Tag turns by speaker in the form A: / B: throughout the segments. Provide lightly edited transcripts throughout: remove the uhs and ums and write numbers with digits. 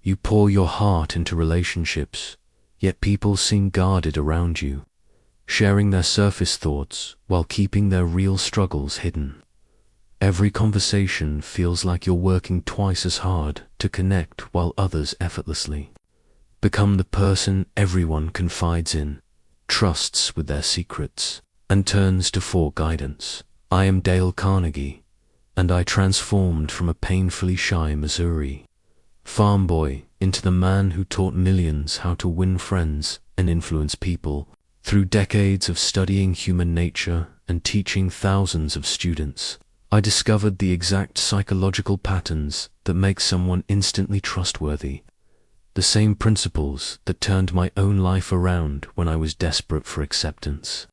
A: You pour your heart into relationships, yet people seem guarded around you, sharing their surface thoughts while keeping their real struggles hidden. Every conversation feels like you're working twice as hard to connect while others effortlessly become the person everyone confides in, trusts with their secrets, and turns to for guidance. I am Dale Carnegie, and I transformed from a painfully shy Missouri farm boy into the man who taught millions how to win friends and influence people. Through decades of studying human nature and teaching thousands of students, I discovered the exact psychological patterns that make someone instantly trustworthy. The same principles that turned my own life around when I was desperate for acceptance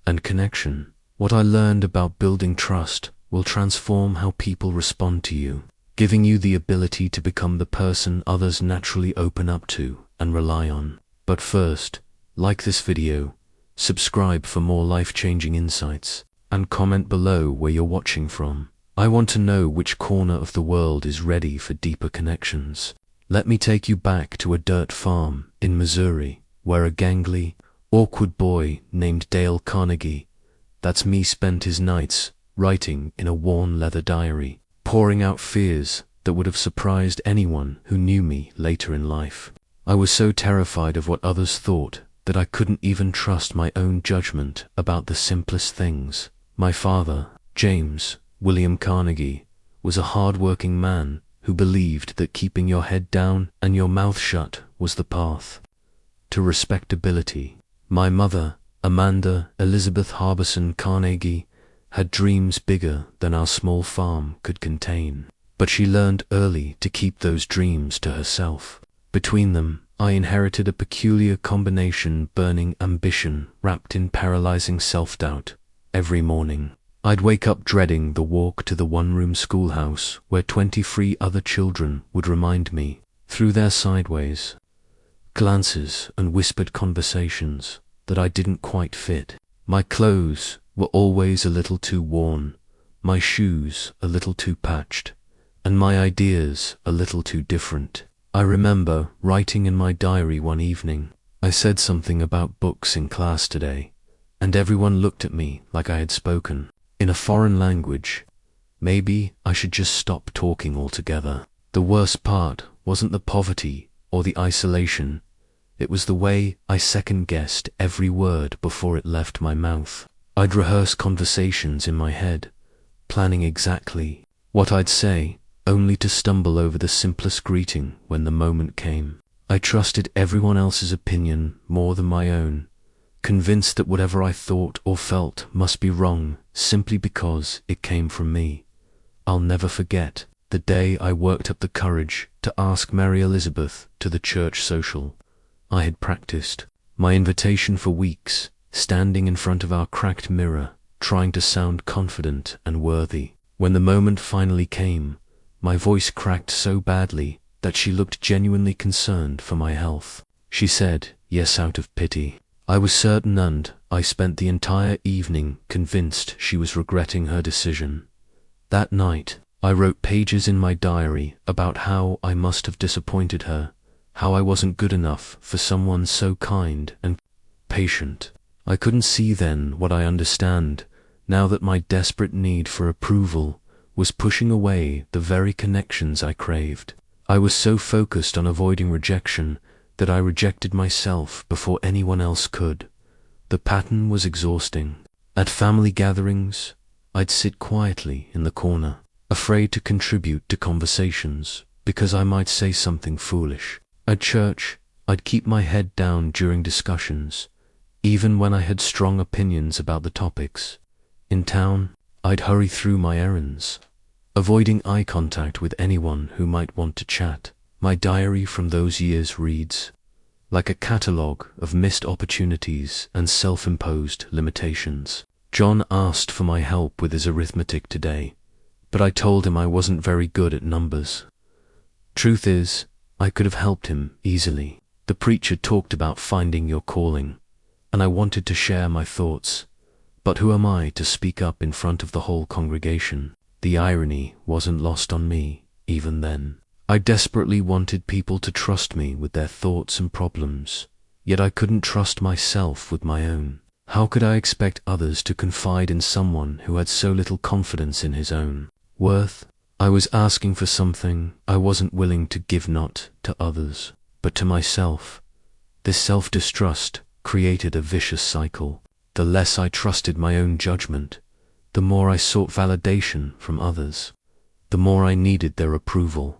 A: and connection. What I learned about building trust will transform how people respond to you, giving you the ability to become the person others naturally open up to and rely on. But first, like this video, subscribe for more life-changing insights, and comment below where you're watching from. I want to know which corner of the world is ready for deeper connections. Let me take you back to a dirt farm in Missouri, where a gangly, awkward boy named Dale Carnegie, that's me, spent his nights writing in a worn leather diary, pouring out fears that would have surprised anyone who knew me later in life. I was so terrified of what others thought that I couldn't even trust my own judgment about the simplest things. My father, James William Carnegie, was a hard-working man who believed that keeping your head down and your mouth shut was the path to respectability. My mother, Amanda Elizabeth Harbison Carnegie, had dreams bigger than our small farm could contain, but she learned early to keep those dreams to herself. Between them, I inherited a peculiar combination: burning ambition wrapped in paralyzing self-doubt. Every morning, I'd wake up dreading the walk to the one-room schoolhouse where 23 other children would remind me, through their sideways glances and whispered conversations, that I didn't quite fit. My clothes were always a little too worn, my shoes a little too patched, and my ideas a little too different. I remember writing in my diary one evening. I said something about books in class today, and everyone looked at me like I had spoken in a foreign language. Maybe I should just stop talking altogether. The worst part wasn't the poverty or the isolation. It was the way I second-guessed every word before it left my mouth. I'd rehearse conversations in my head, planning exactly what I'd say, only to stumble over the simplest greeting when the moment came. I trusted everyone else's opinion more than my own, convinced that whatever I thought or felt must be wrong simply because it came from me. I'll never forget the day I worked up the courage to ask Mary Elizabeth to the church social. I had practiced my invitation for weeks, standing in front of our cracked mirror, trying to sound confident and worthy. When the moment finally came, my voice cracked so badly that she looked genuinely concerned for my health. She said yes out of pity. I was certain, and I spent the entire evening convinced she was regretting her decision. That night, I wrote pages in my diary about how I must have disappointed her, how I wasn't good enough for someone so kind and patient. I couldn't see then what I understand, now that my desperate need for approval was pushing away the very connections I craved. I was so focused on avoiding rejection that I rejected myself before anyone else could. The pattern was exhausting. At family gatherings, I'd sit quietly in the corner, afraid to contribute to conversations because I might say something foolish. At church, I'd keep my head down during discussions, even when I had strong opinions about the topics. In town, I'd hurry through my errands, avoiding eye contact with anyone who might want to chat. My diary from those years reads like a catalogue of missed opportunities and self-imposed limitations. John asked for my help with his arithmetic today, but I told him I wasn't very good at numbers. Truth is, I could have helped him easily. The preacher talked about finding your calling, and I wanted to share my thoughts, but who am I to speak up in front of the whole congregation? The irony wasn't lost on me, even then. I desperately wanted people to trust me with their thoughts and problems, yet I couldn't trust myself with my own. How could I expect others to confide in someone who had so little confidence in his own worth? I was asking for something I wasn't willing to give, not to others, but to myself. This self-distrust created a vicious cycle. The less I trusted my own judgment, the more I sought validation from others. The more I needed their approval,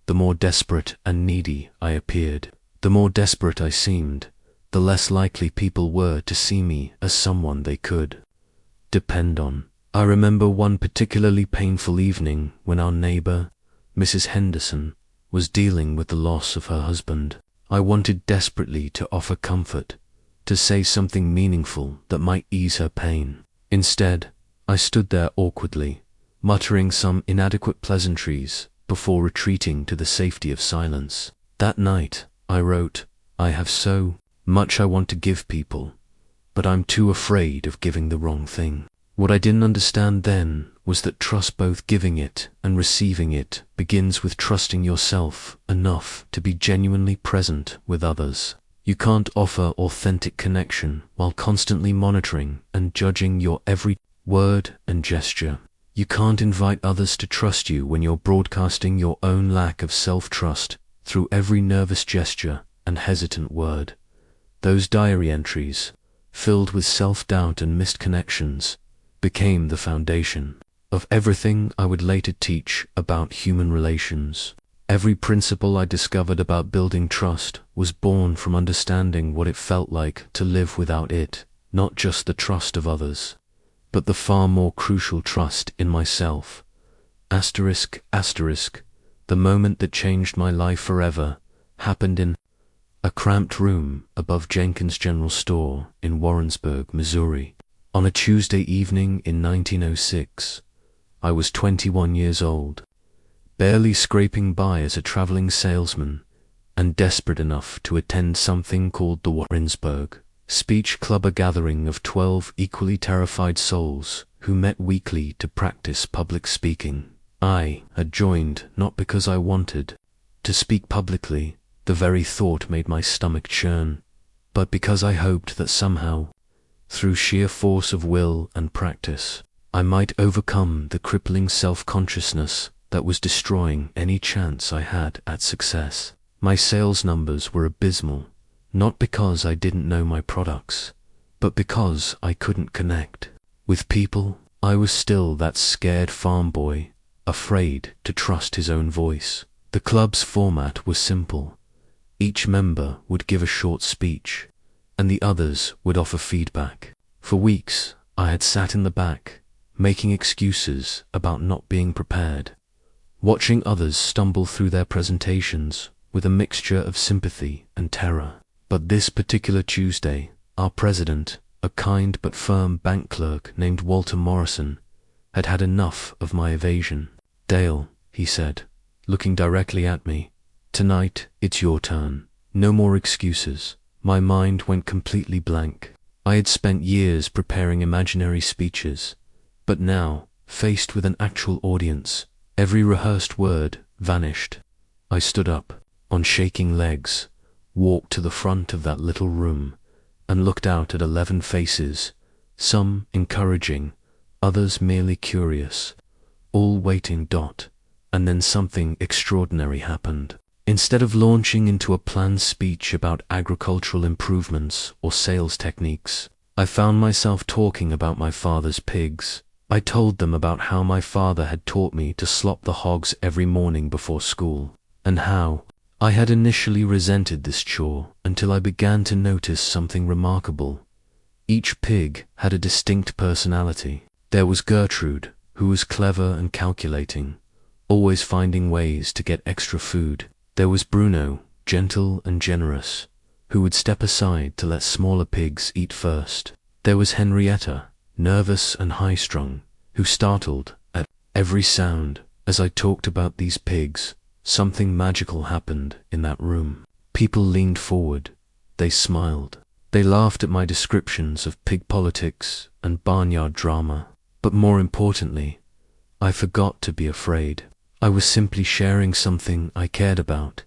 A: the more desperate and needy I appeared. The more desperate I seemed, the less likely people were to see me as someone they could depend on. I remember one particularly painful evening when our neighbor, Mrs. Henderson, was dealing with the loss of her husband. I wanted desperately to offer comfort, to say something meaningful that might ease her pain. Instead, I stood there awkwardly, muttering some inadequate pleasantries before retreating to the safety of silence. That night, I wrote, "I have so much I want to give people, but I'm too afraid of giving the wrong thing." What I didn't understand then was that trust, both giving it and receiving it, begins with trusting yourself enough to be genuinely present with others. You can't offer authentic connection while constantly monitoring and judging your every word and gesture. You can't invite others to trust you when you're broadcasting your own lack of self-trust through every nervous gesture and hesitant word. Those diary entries, filled with self-doubt and missed connections, became the foundation of everything I would later teach about human relations. Every principle I discovered about building trust was born from understanding what it felt like to live without it, not just the trust of others, but the far more crucial trust in myself. Asterisk, asterisk, the moment that changed my life forever happened in a cramped room above Jenkins General Store in Warrensburg, Missouri. On a Tuesday evening in 1906, I was 21 years old, barely scraping by as a traveling salesman, and desperate enough to attend something called the Warrensburg Speech Club, a gathering of 12 equally terrified souls who met weekly to practice public speaking. I had joined not because I wanted to speak publicly, the very thought made my stomach churn, but because I hoped that somehow, through sheer force of will and practice, I might overcome the crippling self-consciousness that was destroying any chance I had at success. My sales numbers were abysmal, not because I didn't know my products, but because I couldn't connect with people. I was still that scared farm boy, afraid to trust his own voice. The club's format was simple. Each member would give a short speech, and the others would offer feedback. For weeks, I had sat in the back, making excuses about not being prepared, watching others stumble through their presentations with a mixture of sympathy and terror. But this particular Tuesday, our president, a kind but firm bank clerk named Walter Morrison, had had enough of my evasion. "Dale," he said, looking directly at me, "tonight it's your turn. No more excuses." My mind went completely blank. I had spent years preparing imaginary speeches, but now, faced with an actual audience, every rehearsed word vanished. I stood up, on shaking legs, walked to the front of that little room, and looked out at 11 faces, some encouraging, others merely curious, all waiting. And then something extraordinary happened. Instead of launching into a planned speech about agricultural improvements or sales techniques, I found myself talking about my father's pigs. I told them about how my father had taught me to slop the hogs every morning before school, and how I had initially resented this chore until I began to notice something remarkable. Each pig had a distinct personality. There was Gertrude, who was clever and calculating, always finding ways to get extra food. There was Bruno, gentle and generous, who would step aside to let smaller pigs eat first. There was Henrietta, nervous and high-strung, who startled at every sound. As I talked about these pigs, something magical happened in that room. People leaned forward, they smiled, they laughed at my descriptions of pig politics and barnyard drama. But more importantly, I forgot to be afraid. I was simply sharing something I cared about,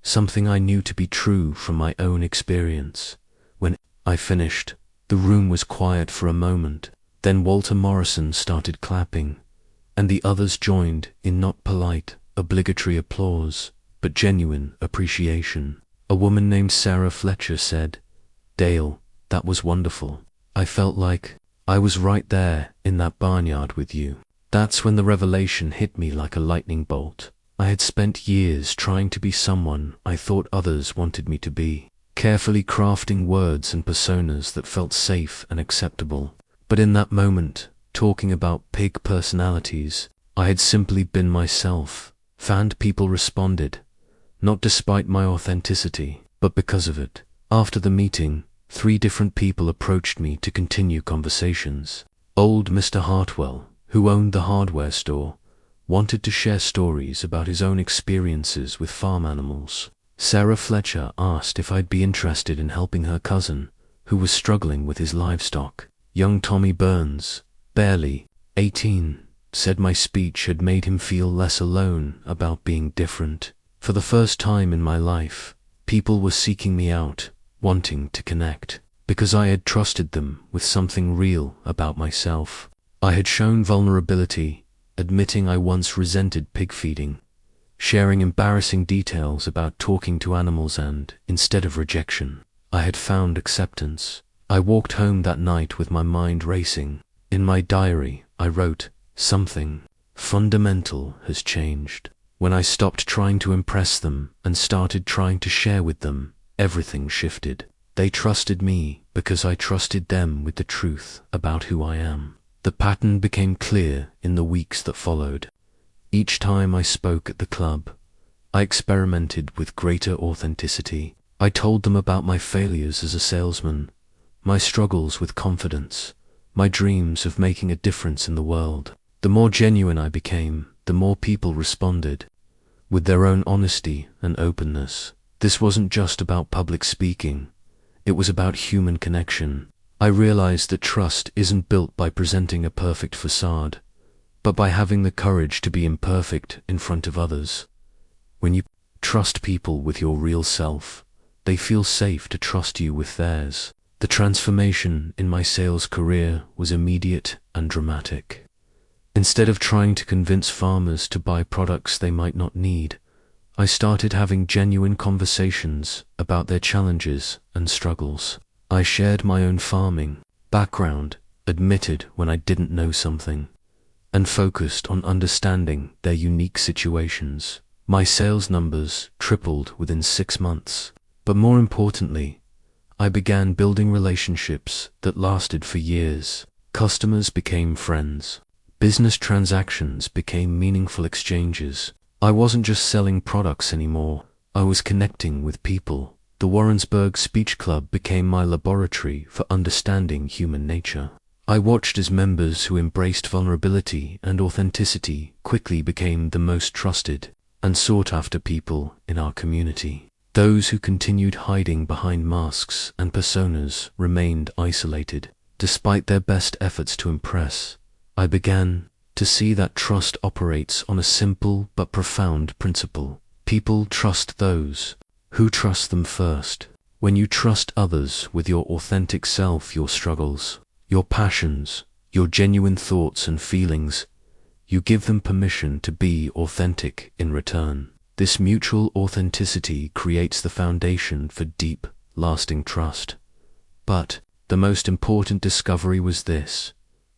A: something I knew to be true from my own experience. When I finished, the room was quiet for a moment. Then Walter Morrison started clapping, and the others joined in not polite, obligatory applause, but genuine appreciation. A woman named Sarah Fletcher said, "Dale, that was wonderful. I felt like I was right there in that barnyard with you." That's when the revelation hit me like a lightning bolt. I had spent years trying to be someone I thought others wanted me to be, carefully crafting words and personas that felt safe and acceptable. But in that moment, talking about pig personalities, I had simply been myself, and people responded, not despite my authenticity, but because of it. After the meeting, 3 different people approached me to continue conversations. Old Mr. Hartwell, who owned the hardware store, wanted to share stories about his own experiences with farm animals. Sarah Fletcher asked if I'd be interested in helping her cousin, who was struggling with his livestock. Young Tommy Burns, barely 18, said my speech had made him feel less alone about being different. For the first time in my life, people were seeking me out, wanting to connect, because I had trusted them with something real about myself. I had shown vulnerability, admitting I once resented pig feeding, sharing embarrassing details about talking to animals, and, instead of rejection, I had found acceptance. I walked home that night with my mind racing. In my diary, I wrote, "Something fundamental has changed. When I stopped trying to impress them and started trying to share with them, everything shifted. They trusted me because I trusted them with the truth about who I am." The pattern became clear in the weeks that followed. Each time I spoke at the club, I experimented with greater authenticity. I told them about my failures as a salesman, my struggles with confidence, my dreams of making a difference in the world. The more genuine I became, the more people responded, with their own honesty and openness. This wasn't just about public speaking, it was about human connection. I realized that trust isn't built by presenting a perfect facade, but by having the courage to be imperfect in front of others. When you trust people with your real self, they feel safe to trust you with theirs. The transformation in my sales career was immediate and dramatic. Instead of trying to convince farmers to buy products they might not need, I started having genuine conversations about their challenges and struggles. I shared my own farming background, admitted when I didn't know something, and focused on understanding their unique situations. My sales numbers tripled within 6 months, but more importantly, I began building relationships that lasted for years. Customers became friends. Business transactions became meaningful exchanges. I wasn't just selling products anymore, I was connecting with people. The Warrensburg Speech Club became my laboratory for understanding human nature. I watched as members who embraced vulnerability and authenticity quickly became the most trusted and sought-after people in our community. Those who continued hiding behind masks and personas remained isolated. Despite their best efforts to impress, I began to see that trust operates on a simple but profound principle. People trust those who trust them first. When you trust others with your authentic self, your struggles, your passions, your genuine thoughts and feelings, you give them permission to be authentic in return. This mutual authenticity creates the foundation for deep, lasting trust. But the most important discovery was this: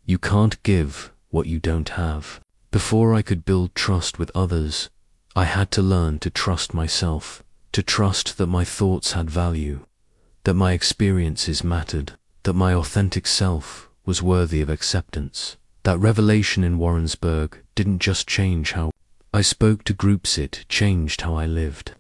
A: you can't give what you don't have. Before I could build trust with others, I had to learn to trust myself, to trust that my thoughts had value, that my experiences mattered, that my authentic self was worthy of acceptance. That revelation in Warrensburg didn't just change how I spoke to groups, it changed how I lived.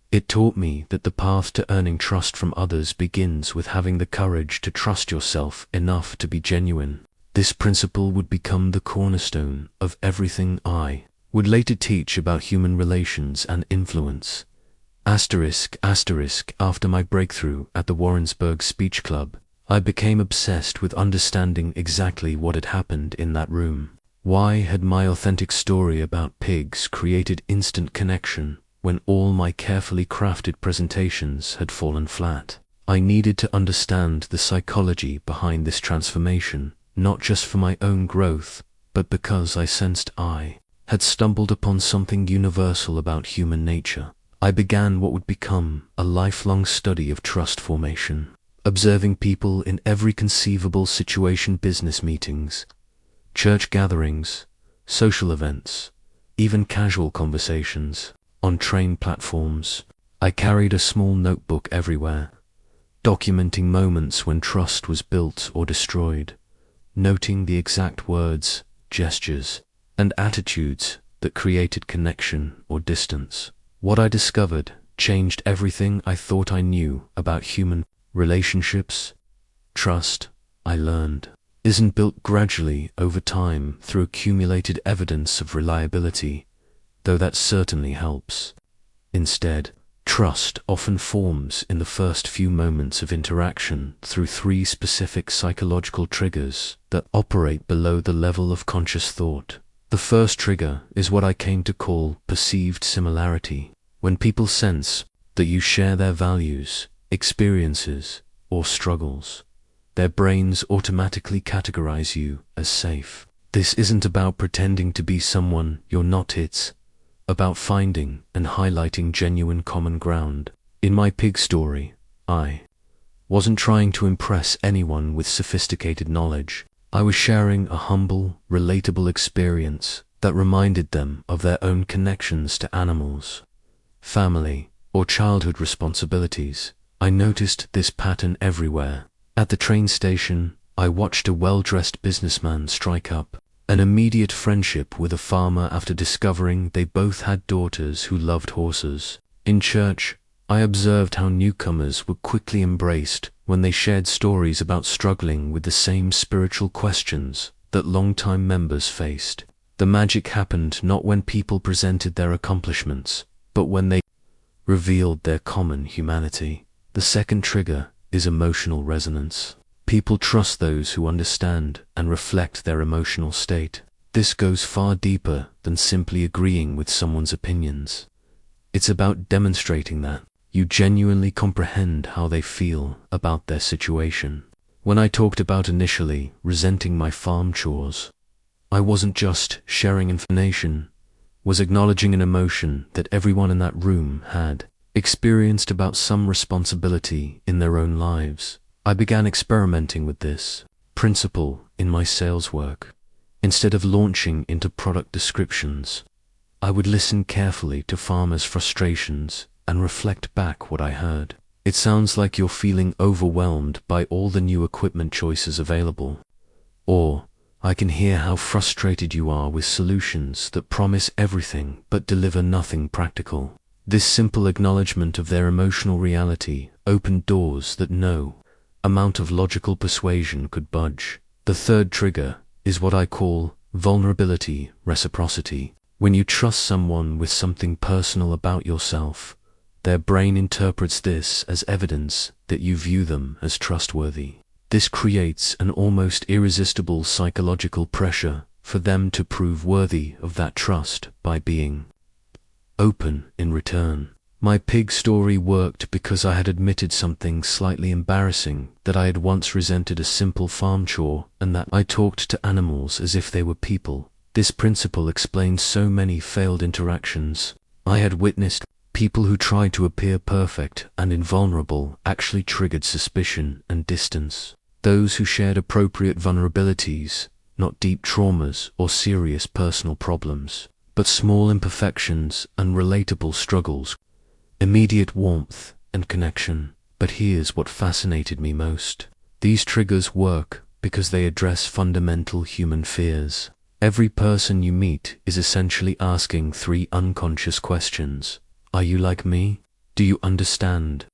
A: It taught me that the path to earning trust from others begins with having the courage to trust yourself enough to be genuine. This principle would become the cornerstone of everything I would later teach about human relations and influence. After my breakthrough at the Warrensburg Speech Club, I became obsessed with understanding exactly what had happened in that room. Why had my authentic story about pigs created instant connection when all my carefully crafted presentations had fallen flat? I needed to understand the psychology behind this transformation, not just for my own growth, but because I sensed I had stumbled upon something universal about human nature. I began what would become a lifelong study of trust formation, observing people in every conceivable situation: business meetings, church gatherings, social events, even casual conversations on train platforms. I carried a small notebook everywhere, documenting moments when trust was built or destroyed, noting the exact words, gestures, and attitudes that created connection or distance. What I discovered changed everything I thought I knew about human relationships. Trust, I learned, isn't built gradually over time through accumulated evidence of reliability, though that certainly helps. Instead, trust often forms in the first few moments of interaction through 3 specific psychological triggers that operate below the level of conscious thought. The first trigger is what I came to call perceived similarity. When people sense that you share their values, experiences, or struggles, their brains automatically categorize you as safe. This isn't about pretending to be someone you're not, it's about finding and highlighting genuine common ground. In my pig story, I wasn't trying to impress anyone with sophisticated knowledge. I was sharing a humble, relatable experience that reminded them of their own connections to animals, family, or childhood responsibilities. I noticed this pattern everywhere. At the train station, I watched a well-dressed businessman strike up an immediate friendship with a farmer after discovering they both had daughters who loved horses. In church, I observed how newcomers were quickly embraced when they shared stories about struggling with the same spiritual questions that long-time members faced. The magic happened not when people presented their accomplishments, but when they revealed their common humanity. The second trigger is emotional resonance. People trust those who understand and reflect their emotional state. This goes far deeper than simply agreeing with someone's opinions. It's about demonstrating that you genuinely comprehend how they feel about their situation. When I talked about initially resenting my farm chores, I wasn't just sharing information, was acknowledging an emotion that everyone in that room had experienced about some responsibility in their own lives. I began experimenting with this principle in my sales work. Instead of launching into product descriptions, I would listen carefully to farmers' frustrations and reflect back what I heard. It sounds like you're feeling overwhelmed by all the new equipment choices available. Or, I can hear how frustrated you are with solutions that promise everything but deliver nothing practical. This simple acknowledgement of their emotional reality opened doors that no amount of logical persuasion could budge. The third trigger is what I call vulnerability reciprocity. When you trust someone with something personal about yourself, their brain interprets this as evidence that you view them as trustworthy. This creates an almost irresistible psychological pressure for them to prove worthy of that trust by being open in return. My pig story worked because I had admitted something slightly embarrassing, that I had once resented a simple farm chore and that I talked to animals as if they were people. This principle explains so many failed interactions I had witnessed. People who tried to appear perfect and invulnerable actually triggered suspicion and distance. Those who shared appropriate vulnerabilities, not deep traumas or serious personal problems, but small imperfections and relatable struggles, immediate warmth and connection. But here's what fascinated me most. These triggers work because they address fundamental human fears. Every person you meet is essentially asking 3 unconscious questions. Are you like me? Do you understand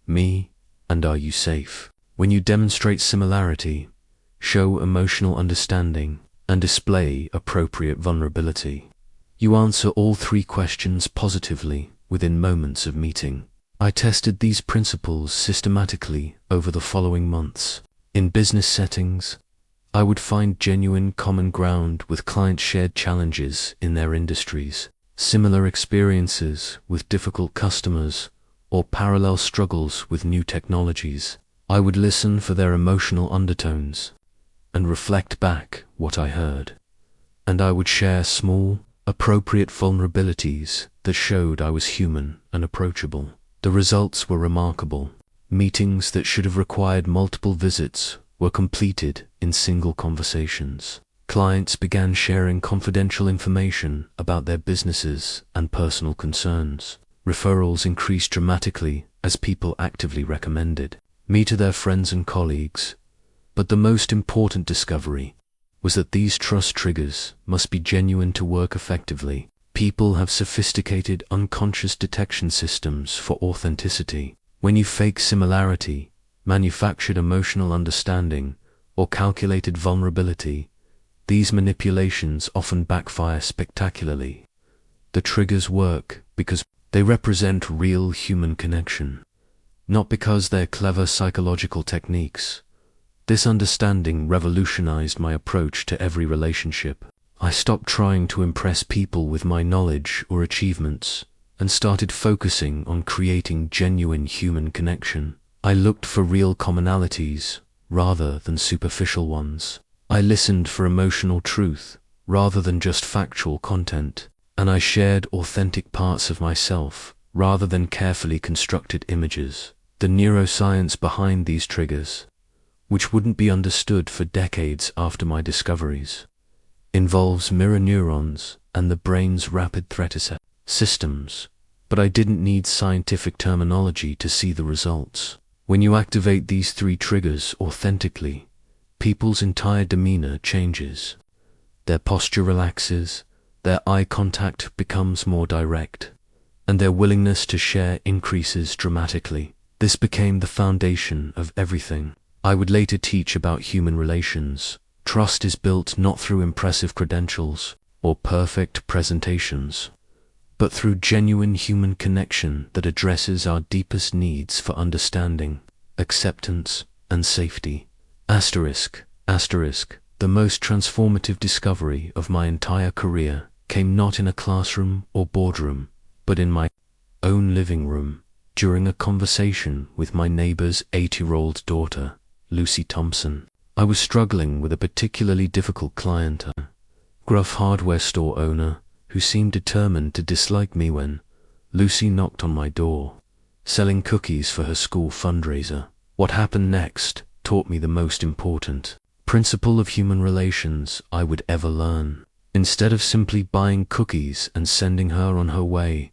A: me? And are you safe? When you demonstrate similarity, show emotional understanding, and display appropriate vulnerability, you answer all 3 questions positively within moments of meeting. I tested these principles systematically over the following months. In business settings, I would find genuine common ground with clients' shared challenges in their industries, similar experiences with difficult customers, or parallel struggles with new technologies. I would listen for their emotional undertones and reflect back what I heard. And I would share small, appropriate vulnerabilities that showed I was human and approachable. The results were remarkable. Meetings that should have required multiple visits were completed in single conversations. Clients began sharing confidential information about their businesses and personal concerns. Referrals increased dramatically as people actively recommended me to their friends and colleagues. But the most important discovery was that these trust triggers must be genuine to work effectively. People have sophisticated unconscious detection systems for authenticity. When you fake similarity, manufactured emotional understanding, or calculated vulnerability, these manipulations often backfire spectacularly. The triggers work because they represent real human connection, not because they're clever psychological techniques. This understanding revolutionized my approach to every relationship. I stopped trying to impress people with my knowledge or achievements and started focusing on creating genuine human connection. I looked for real commonalities rather than superficial ones. I listened for emotional truth rather than just factual content, and I shared authentic parts of myself rather than carefully constructed images. The neuroscience behind these triggers, which wouldn't be understood for decades after my discoveries, involves mirror neurons and the brain's rapid threat systems, but I didn't need scientific terminology to see the results. When you activate these 3 triggers authentically, people's entire demeanor changes. Their posture relaxes, their eye contact becomes more direct, and their willingness to share increases dramatically. This became the foundation of everything I would later teach about human relations. Trust is built not through impressive credentials or perfect presentations, but through genuine human connection that addresses our deepest needs for understanding, acceptance, and safety. Asterisk. The most transformative discovery of my entire career came not in a classroom or boardroom, but in my own living room, during a conversation with my neighbor's 8-year-old daughter, Lucy Thompson. I was struggling with a particularly difficult client, a gruff hardware store owner who seemed determined to dislike me when Lucy knocked on my door, selling cookies for her school fundraiser. What happened next taught me the most important principle of human relations I would ever learn. Instead of simply buying cookies and sending her on her way,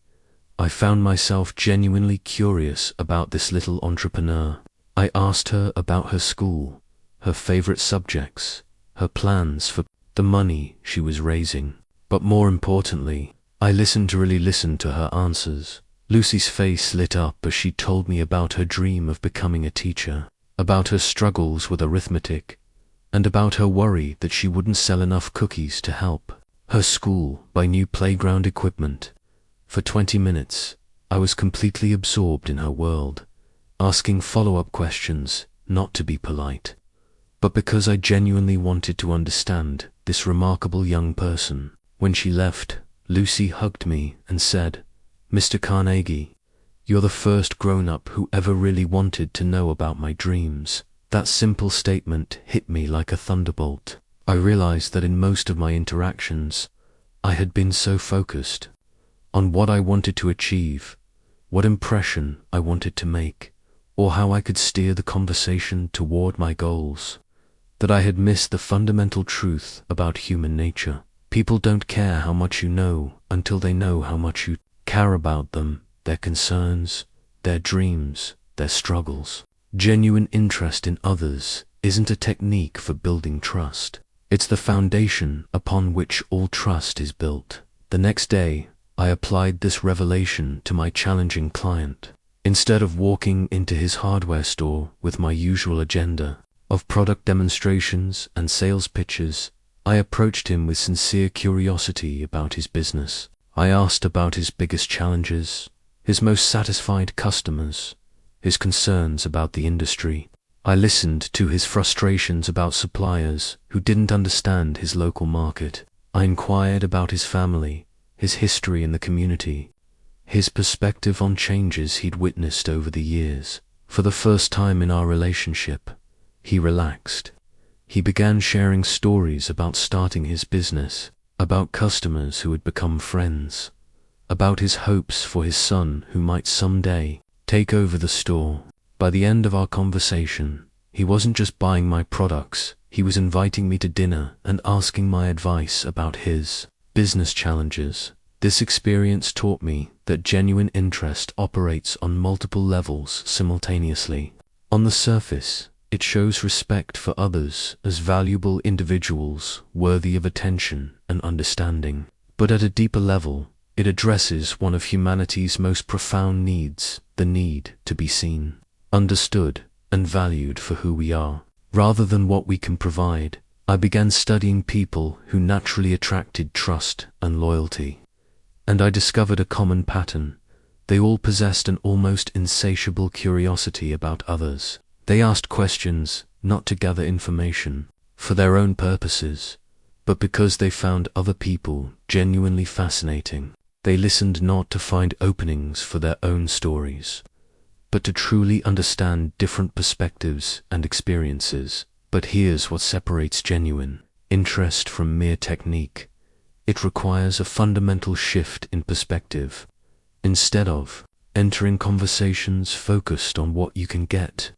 A: I found myself genuinely curious about this little entrepreneur. I asked her about her school, her favorite subjects, her plans for the money she was raising. But more importantly, I listened to her answers. Lucy's face lit up as she told me about her dream of becoming a teacher, about her struggles with arithmetic, and about her worry that she wouldn't sell enough cookies to help her school buy new playground equipment. For 20 minutes, I was completely absorbed in her world, asking follow-up questions, not to be polite, but because I genuinely wanted to understand this remarkable young person. When she left, Lucy hugged me and said, "Mr. Carnegie, you're the first grown-up who ever really wanted to know about my dreams." That simple statement hit me like a thunderbolt. I realized that in most of my interactions, I had been so focused on what I wanted to achieve, what impression I wanted to make, or how I could steer the conversation toward my goals, that I had missed the fundamental truth about human nature. People don't care how much you know until they know how much you care about them, their concerns, their dreams, their struggles. Genuine interest in others isn't a technique for building trust. It's the foundation upon which all trust is built. The next day, I applied this revelation to my challenging client. Instead of walking into his hardware store with my usual agenda of product demonstrations and sales pitches, I approached him with sincere curiosity about his business. I asked about his biggest challenges, his most satisfied customers, his concerns about the industry. I listened to his frustrations about suppliers who didn't understand his local market. I inquired about his family, his history in the community, his perspective on changes he'd witnessed over the years. For the first time in our relationship, he relaxed. He began sharing stories about starting his business, about customers who had become friends, about his hopes for his son who might someday take over the store. By the end of our conversation, he wasn't just buying my products, he was inviting me to dinner and asking my advice about his business challenges. This experience taught me that genuine interest operates on multiple levels simultaneously. On the surface, it shows respect for others as valuable individuals worthy of attention and understanding. But at a deeper level, it addresses one of humanity's most profound needs, the need to be seen, understood, and valued for who we are, rather than what we can provide. I began studying people who naturally attracted trust and loyalty, and I discovered a common pattern. They all possessed an almost insatiable curiosity about others. They asked questions not to gather information for their own purposes, but because they found other people genuinely fascinating. They listened not to find openings for their own stories, but to truly understand different perspectives and experiences. But here's what separates genuine interest from mere technique. It requires a fundamental shift in perspective. Instead of entering conversations focused on what you can get,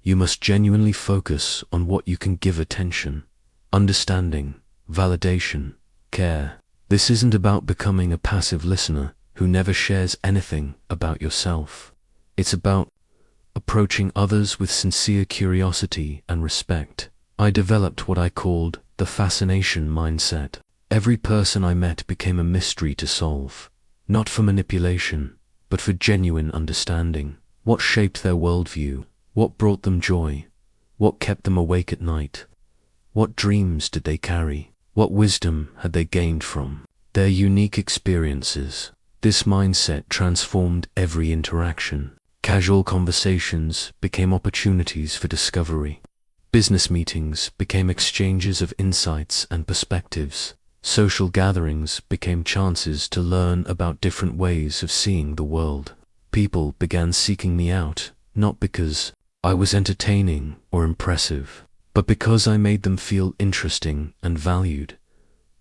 A: you must genuinely focus on what you can give attention, understanding, validation, care. This isn't about becoming a passive listener who never shares anything about yourself. It's about approaching others with sincere curiosity and respect. I developed what I called the fascination mindset. Every person I met became a mystery to solve, not for manipulation, but for genuine understanding. What shaped their worldview? What brought them joy? What kept them awake at night? What dreams did they carry? What wisdom had they gained from their unique experiences? This mindset transformed every interaction. Casual conversations became opportunities for discovery. Business meetings became exchanges of insights and perspectives. Social gatherings became chances to learn about different ways of seeing the world. People began seeking me out, not because I was entertaining or impressive, but because I made them feel interesting and valued.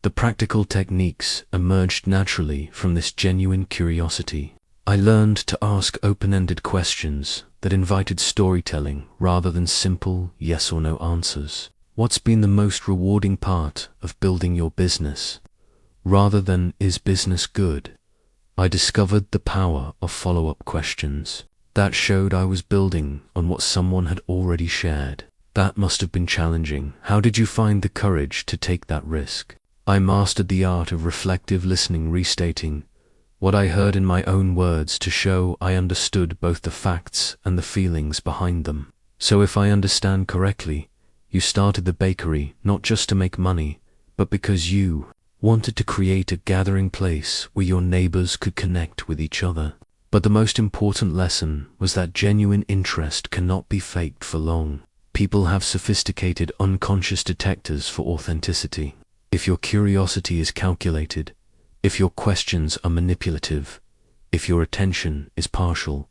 A: The practical techniques emerged naturally from this genuine curiosity. I learned to ask open-ended questions that invited storytelling rather than simple yes or no answers. What's been the most rewarding part of building your business? Rather than is business good? I discovered the power of follow-up questions. That showed I was building on what someone had already shared. That must have been challenging. How did you find the courage to take that risk? I mastered the art of reflective listening, restating what I heard in my own words to show I understood both the facts and the feelings behind them. So if I understand correctly, you started the bakery not just to make money, but because you wanted to create a gathering place where your neighbors could connect with each other. But the most important lesson was that genuine interest cannot be faked for long. People have sophisticated unconscious detectors for authenticity. If your curiosity is calculated, if your questions are manipulative, if your attention is partial,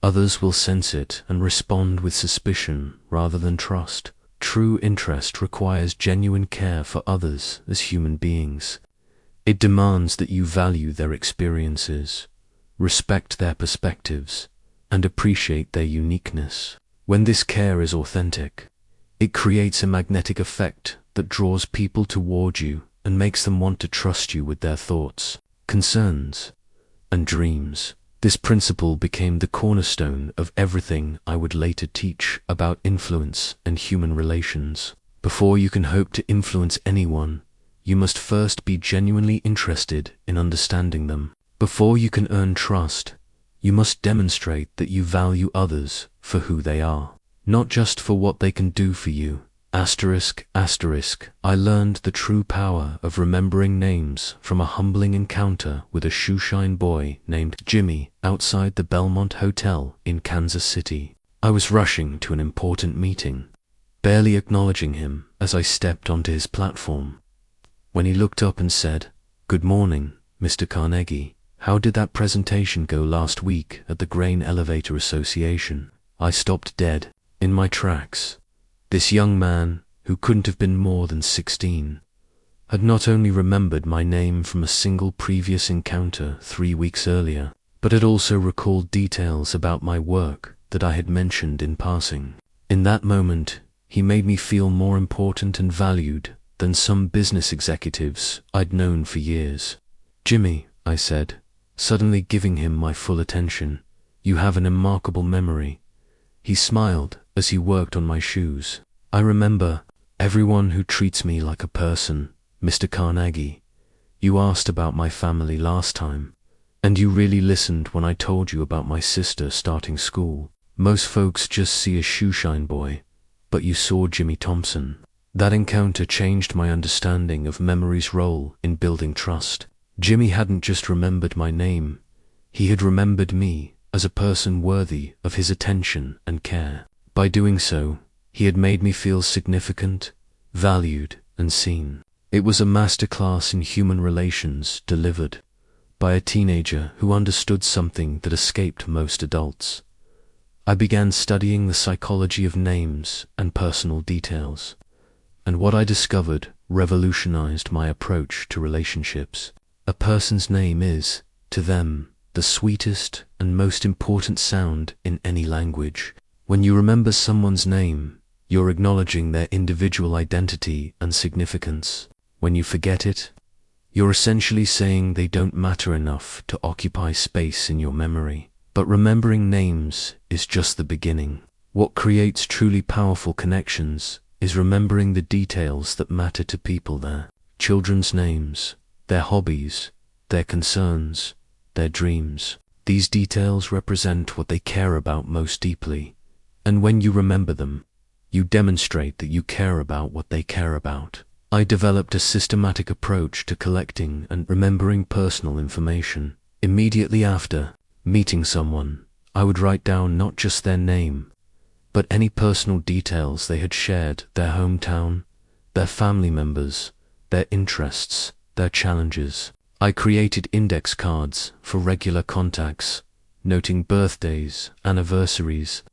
A: others will sense it and respond with suspicion rather than trust. True interest requires genuine care for others as human beings. It demands that you value their experiences, respect their perspectives, and appreciate their uniqueness. When this care is authentic, it creates a magnetic effect that draws people toward you and makes them want to trust you with their thoughts, concerns, and dreams. This principle became the cornerstone of everything I would later teach about influence and human relations. Before you can hope to influence anyone, you must first be genuinely interested in understanding them. Before you can earn trust, you must demonstrate that you value others for who they are, not just for what they can do for you. I learned the true power of remembering names from a humbling encounter with a shoeshine boy named Jimmy outside the Belmont Hotel in Kansas City. I was rushing to an important meeting, barely acknowledging him as I stepped onto his platform, when he looked up and said, "Good morning, Mr. Carnegie. How did that presentation go last week at the Grain Elevator Association?" I stopped dead in my tracks. This young man, who couldn't have been more than 16, had not only remembered my name from a single previous encounter 3 weeks earlier, but had also recalled details about my work that I had mentioned in passing. In that moment, he made me feel more important and valued than some business executives I'd known for years. "Jimmy," I said, suddenly giving him my full attention, "you have an remarkable memory." He smiled as he worked on my shoes. "I remember everyone who treats me like a person, Mr. Carnegie. You asked about my family last time, and you really listened when I told you about my sister starting school. Most folks just see a shoeshine boy, but you saw Jimmy Thompson." That encounter changed my understanding of memory's role in building trust. Jimmy hadn't just remembered my name, he had remembered me as a person worthy of his attention and care. By doing so, he had made me feel significant, valued, and seen. It was a masterclass in human relations delivered by a teenager who understood something that escaped most adults. I began studying the psychology of names and personal details, and what I discovered revolutionized my approach to relationships. A person's name is, to them, the sweetest and most important sound in any language. When you remember someone's name, you're acknowledging their individual identity and significance. When you forget it, you're essentially saying they don't matter enough to occupy space in your memory. But remembering names is just the beginning. What creates truly powerful connections is remembering the details that matter to people there. Children's names, their hobbies, their concerns, their dreams. These details represent what they care about most deeply, and when you remember them, you demonstrate that you care about what they care about. I developed a systematic approach to collecting and remembering personal information. Immediately after meeting someone, I would write down not just their name, but any personal details they had shared: their hometown, their family members, their interests, their challenges. I created index cards for regular contacts, noting birthdays, anniversaries,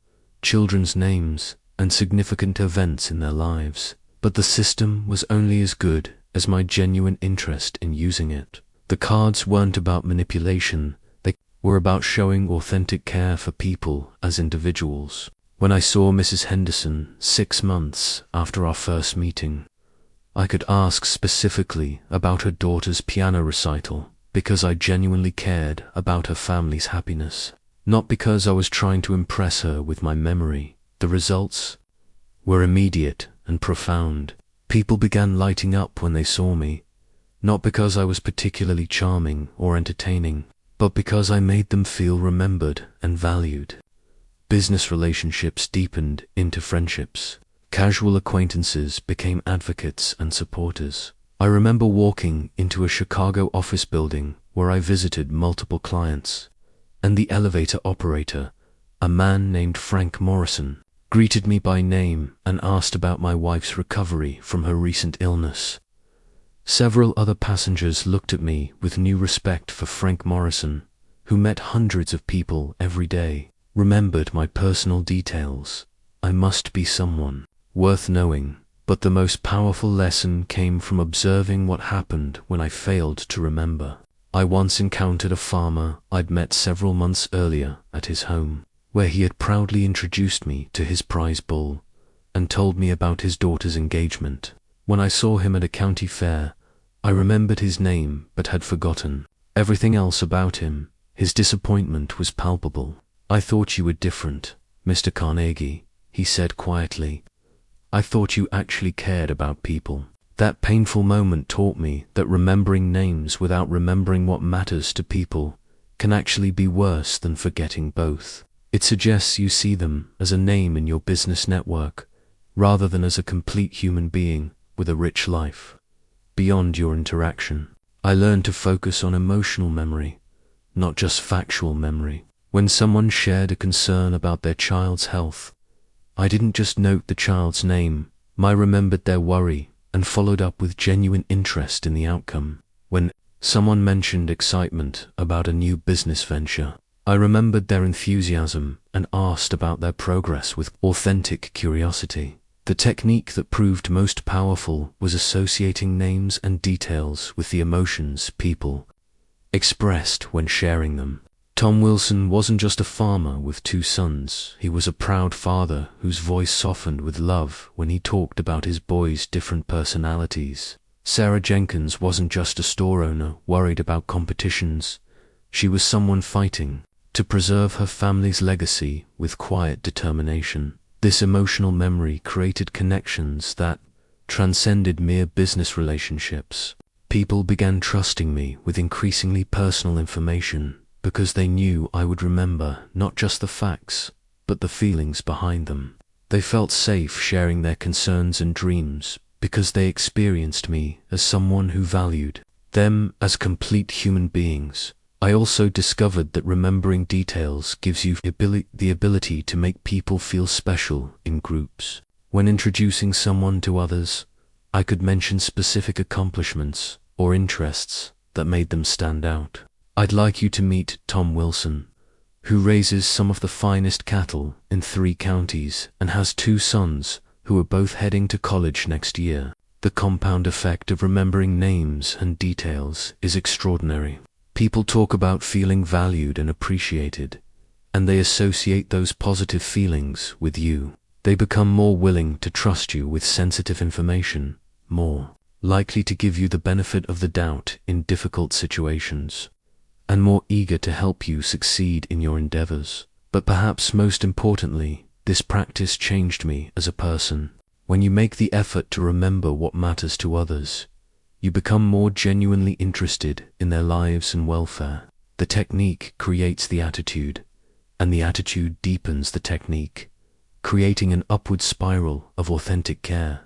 A: children's names, and significant events in their lives. But the system was only as good as my genuine interest in using it. The cards weren't about manipulation, they were about showing authentic care for people as individuals. When I saw Mrs. Henderson 6 months after our first meeting, I could ask specifically about her daughter's piano recital because I genuinely cared about her family's happiness, not because I was trying to impress her with my memory. The results were immediate and profound. People began lighting up when they saw me, not because I was particularly charming or entertaining, but because I made them feel remembered and valued. Business relationships deepened into friendships. Casual acquaintances became advocates and supporters. I remember walking into a Chicago office building where I visited multiple clients, and the elevator operator, a man named Frank Morrison, greeted me by name and asked about my wife's recovery from her recent illness. Several other passengers looked at me with new respect for Frank Morrison, who met hundreds of people every day. Remembered my personal details. I must be someone worth knowing. But the most powerful lesson came from observing what happened when I failed to remember. I once encountered a farmer I'd met several months earlier at his home, where he had proudly introduced me to his prize bull and told me about his daughter's engagement. When I saw him at a county fair, I remembered his name but had forgotten everything else about him. His disappointment was palpable. "I thought you were different, Mr. Carnegie," he said quietly. "I thought you actually cared about people." That painful moment taught me that remembering names without remembering what matters to people can actually be worse than forgetting both. It suggests you see them as a name in your business network, rather than as a complete human being with a rich life beyond your interaction. I learned to focus on emotional memory, not just factual memory. When someone shared a concern about their child's health, I didn't just note the child's name, I remembered their worry and followed up with genuine interest in the outcome. When someone mentioned excitement about a new business venture, I remembered their enthusiasm and asked about their progress with authentic curiosity. The technique that proved most powerful was associating names and details with the emotions people expressed when sharing them. Tom Wilson wasn't just a farmer with 2 sons. He was a proud father whose voice softened with love when he talked about his boys' different personalities. Sarah Jenkins wasn't just a store owner worried about competitions. She was someone fighting to preserve her family's legacy with quiet determination. This emotional memory created connections that transcended mere business relationships. People began trusting me with increasingly personal information because they knew I would remember not just the facts, but the feelings behind them. They felt safe sharing their concerns and dreams because they experienced me as someone who valued them as complete human beings. I also discovered that remembering details gives you the ability to make people feel special in groups. When introducing someone to others, I could mention specific accomplishments or interests that made them stand out. I'd like you to meet Tom Wilson, who raises some of the finest cattle in 3 counties and has 2 sons who are both heading to college next year. The compound effect of remembering names and details is extraordinary. People talk about feeling valued and appreciated, and they associate those positive feelings with you. They become more willing to trust you with sensitive information, more likely to give you the benefit of the doubt in difficult situations, and more eager to help you succeed in your endeavors. But perhaps most importantly, this practice changed me as a person. When you make the effort to remember what matters to others, you become more genuinely interested in their lives and welfare. The technique creates the attitude, and the attitude deepens the technique, creating an upward spiral of authentic care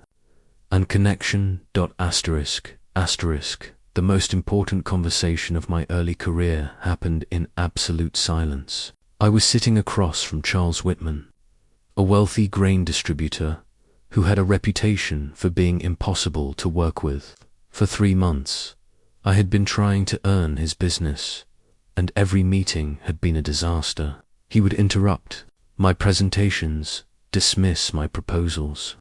A: and connection. The most important conversation of my early career happened in absolute silence. I was sitting across from Charles Whitman, a wealthy grain distributor who had a reputation for being impossible to work with. For 3 months, I had been trying to earn his business, and every meeting had been a disaster. He would interrupt my presentations, dismiss my proposals,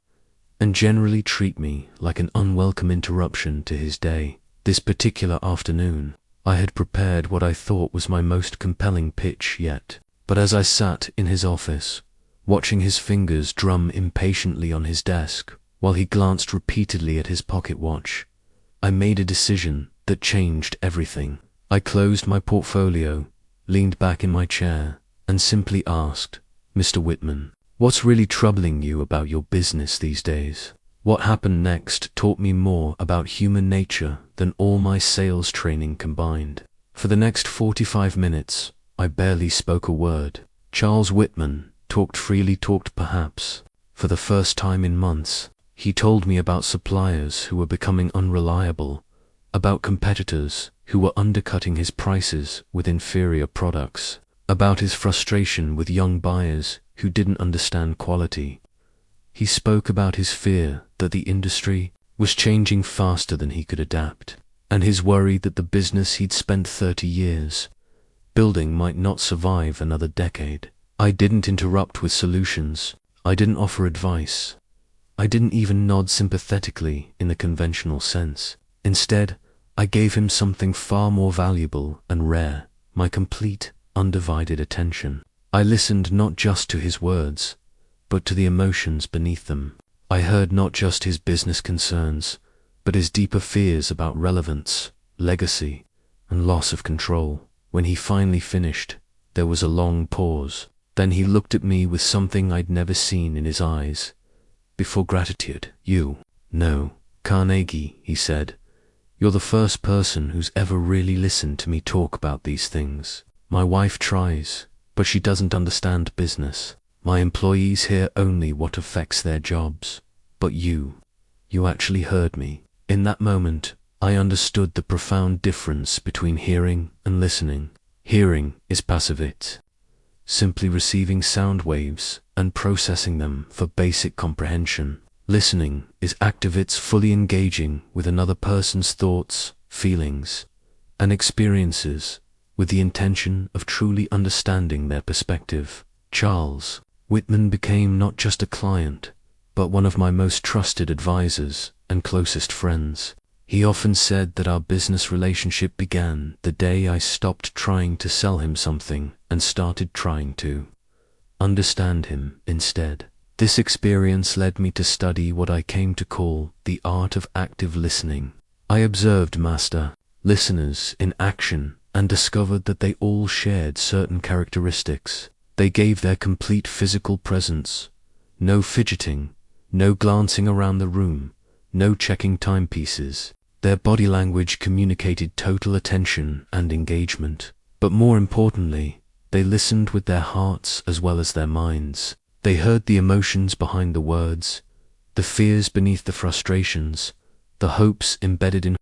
A: and generally treat me like an unwelcome interruption to his day. This particular afternoon, I had prepared what I thought was my most compelling pitch yet. But as I sat in his office, watching his fingers drum impatiently on his desk, while he glanced repeatedly at his pocket watch, I made a decision that changed everything. I closed my portfolio, leaned back in my chair, and simply asked, "Mr. Whitman, what's really troubling you about your business these days?" What happened next taught me more about human nature than all my sales training combined. For the next 45 minutes, I barely spoke a word. Charles Whitman talked freely, perhaps for the first time in months. He told me about suppliers who were becoming unreliable, about competitors who were undercutting his prices with inferior products, about his frustration with young buyers who didn't understand quality. He spoke about his fear that the industry was changing faster than he could adapt, and his worry that the business he'd spent 30 years building might not survive another decade. I didn't interrupt with solutions. I didn't offer advice. I didn't even nod sympathetically in the conventional sense. Instead, I gave him something far more valuable and rare, my complete, undivided attention. I listened not just to his words, but to the emotions beneath them. I heard not just his business concerns, but his deeper fears about relevance, legacy, and loss of control. When he finally finished, there was a long pause. Then he looked at me with something I'd never seen in his eyes before: gratitude. "You know, Carnegie," he said, "you're the first person who's ever really listened to me talk about these things. My wife tries, but she doesn't understand business. My employees hear only what affects their jobs. But you actually heard me." In that moment, I understood the profound difference between hearing and listening. Hearing is passive. It simply receiving sound waves and processing them for basic comprehension. Listening is active. It's fully engaging with another person's thoughts, feelings, and experiences with the intention of truly understanding their perspective. Charles Whitman became not just a client, but one of my most trusted advisors and closest friends. He often said that our business relationship began the day I stopped trying to sell him something and started trying to understand him instead. This experience led me to study what I came to call the art of active listening. I observed master listeners in action and discovered that they all shared certain characteristics. They gave their complete physical presence, no fidgeting, no glancing around the room, no checking timepieces. Their body language communicated total attention and engagement. But more importantly, they listened with their hearts as well as their minds. They heard the emotions behind the words, the fears beneath the frustrations, the hopes embedded in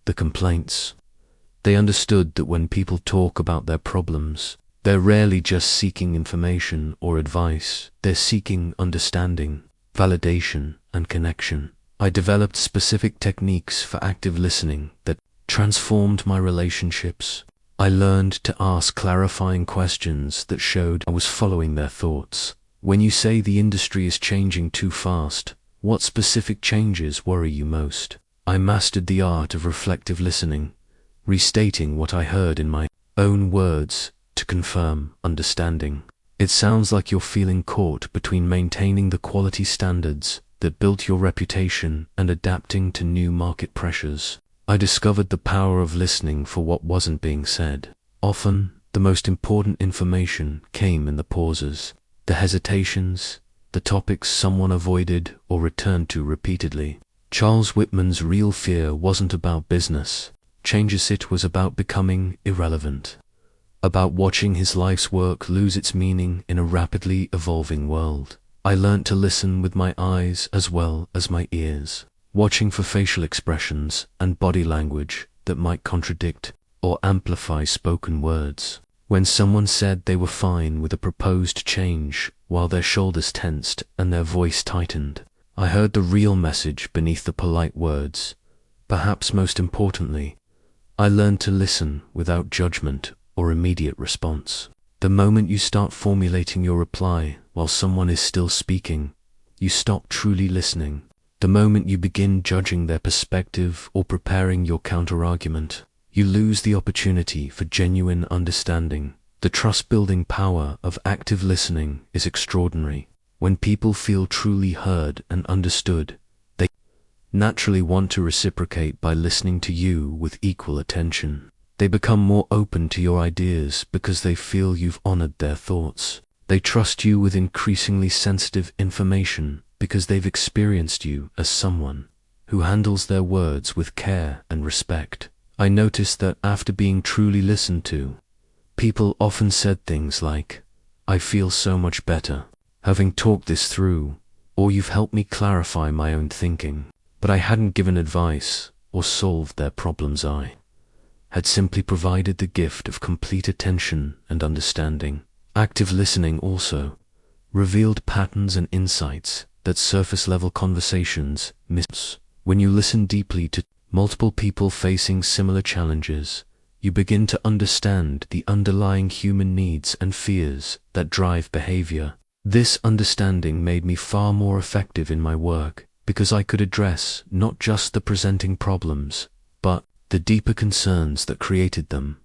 A: the complaints. They understood that when people talk about their problems, they're rarely just seeking information or advice. They're seeking understanding, validation, and connection. I developed specific techniques for active listening that transformed my relationships. I learned to ask clarifying questions that showed I was following their thoughts. When you say the industry is changing too fast, what specific changes worry you most? I mastered the art of reflective listening, restating what I heard in my own words to confirm understanding. It sounds like you're feeling caught between maintaining the quality standards that built your reputation and adapting to new market pressures. I discovered the power of listening for what wasn't being said. Often, the most important information came in the pauses, the hesitations, the topics someone avoided or returned to repeatedly. Charles Whitman's real fear wasn't about business changes, it was about becoming irrelevant, about watching his life's work lose its meaning in a rapidly evolving world. I learned to listen with my eyes as well as my ears, watching for facial expressions and body language that might contradict or amplify spoken words. When someone said they were fine with a proposed change while their shoulders tensed and their voice tightened, I heard the real message beneath the polite words. Perhaps most importantly, I learned to listen without judgment or immediate response. The moment you start formulating your reply while someone is still speaking, you stop truly listening. The moment you begin judging their perspective or preparing your counterargument, you lose the opportunity for genuine understanding. The trust-building power of active listening is extraordinary. When people feel truly heard and understood, they naturally want to reciprocate by listening to you with equal attention. They become more open to your ideas because they feel you've honored their thoughts. They trust you with increasingly sensitive information because they've experienced you as someone who handles their words with care and respect. I noticed that after being truly listened to, people often said things like, "I feel so much better having talked this through," or "You've helped me clarify my own thinking." But I hadn't given advice or solved their problems. I had simply provided the gift of complete attention and understanding. Active listening also revealed patterns and insights that surface-level conversations miss. When you listen deeply to multiple people facing similar challenges, you begin to understand the underlying human needs and fears that drive behavior. This understanding made me far more effective in my work because I could address not just the presenting problems, but the deeper concerns that created them.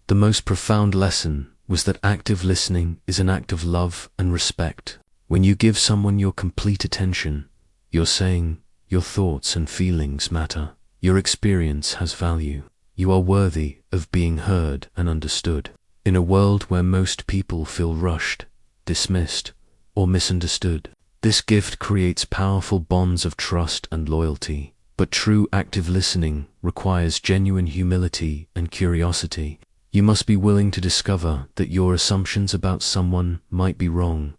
A: The most profound lesson was that active listening is an act of love and respect. When you give someone your complete attention, you're saying your thoughts and feelings matter. Your experience has value. You are worthy of being heard and understood. In a world where most people feel rushed, dismissed, or misunderstood, this gift creates powerful bonds of trust and loyalty. But true active listening requires genuine humility and curiosity. You must be willing to discover that your assumptions about someone might be wrong,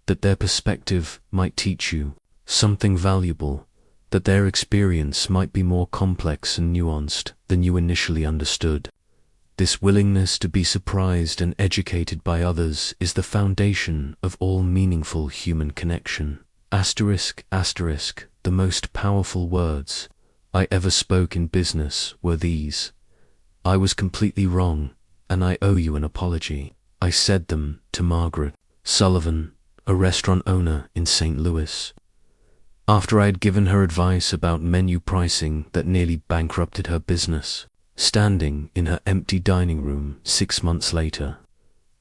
A: that their perspective might teach you something valuable, that their experience might be more complex and nuanced than you initially understood. This willingness to be surprised and educated by others is the foundation of all meaningful human connection. Asterisk, asterisk, the most powerful words I ever spoke in business were these: "I was completely wrong, and I owe you an apology." I said them to Margaret Sullivan, a restaurant owner in St. Louis, after I had given her advice about menu pricing that nearly bankrupted her business. Standing in her empty dining room 6 months later,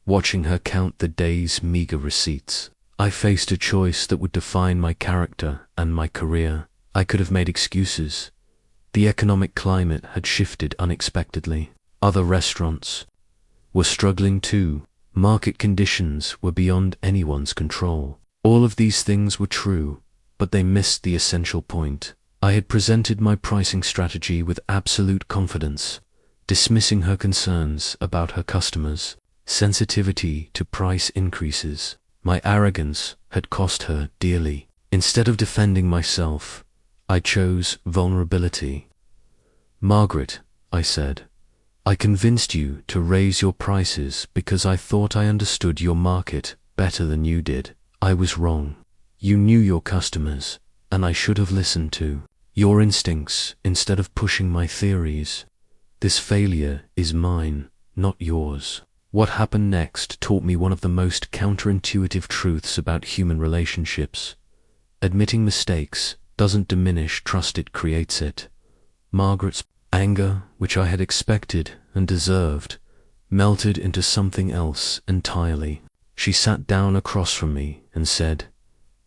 A: watching her count the day's meager receipts, I faced a choice that would define my character and my career. I could have made excuses. The economic climate had shifted unexpectedly. Other restaurants were struggling too. Market conditions were beyond anyone's control. All of these things were true, but they missed the essential point. I had presented my pricing strategy with absolute confidence, dismissing her concerns about her customers' sensitivity to price increases. My arrogance had cost her dearly. Instead of defending myself, I chose vulnerability. "Margaret," I said, "I convinced you to raise your prices because I thought I understood your market better than you did. I was wrong. You knew your customers, and I should have listened to your instincts instead of pushing my theories. This failure is mine, not yours." What happened next taught me one of the most counterintuitive truths about human relationships. Admitting mistakes doesn't diminish trust, it creates it. Margaret's anger, which I had expected and deserved, melted into something else entirely. She sat down across from me and said,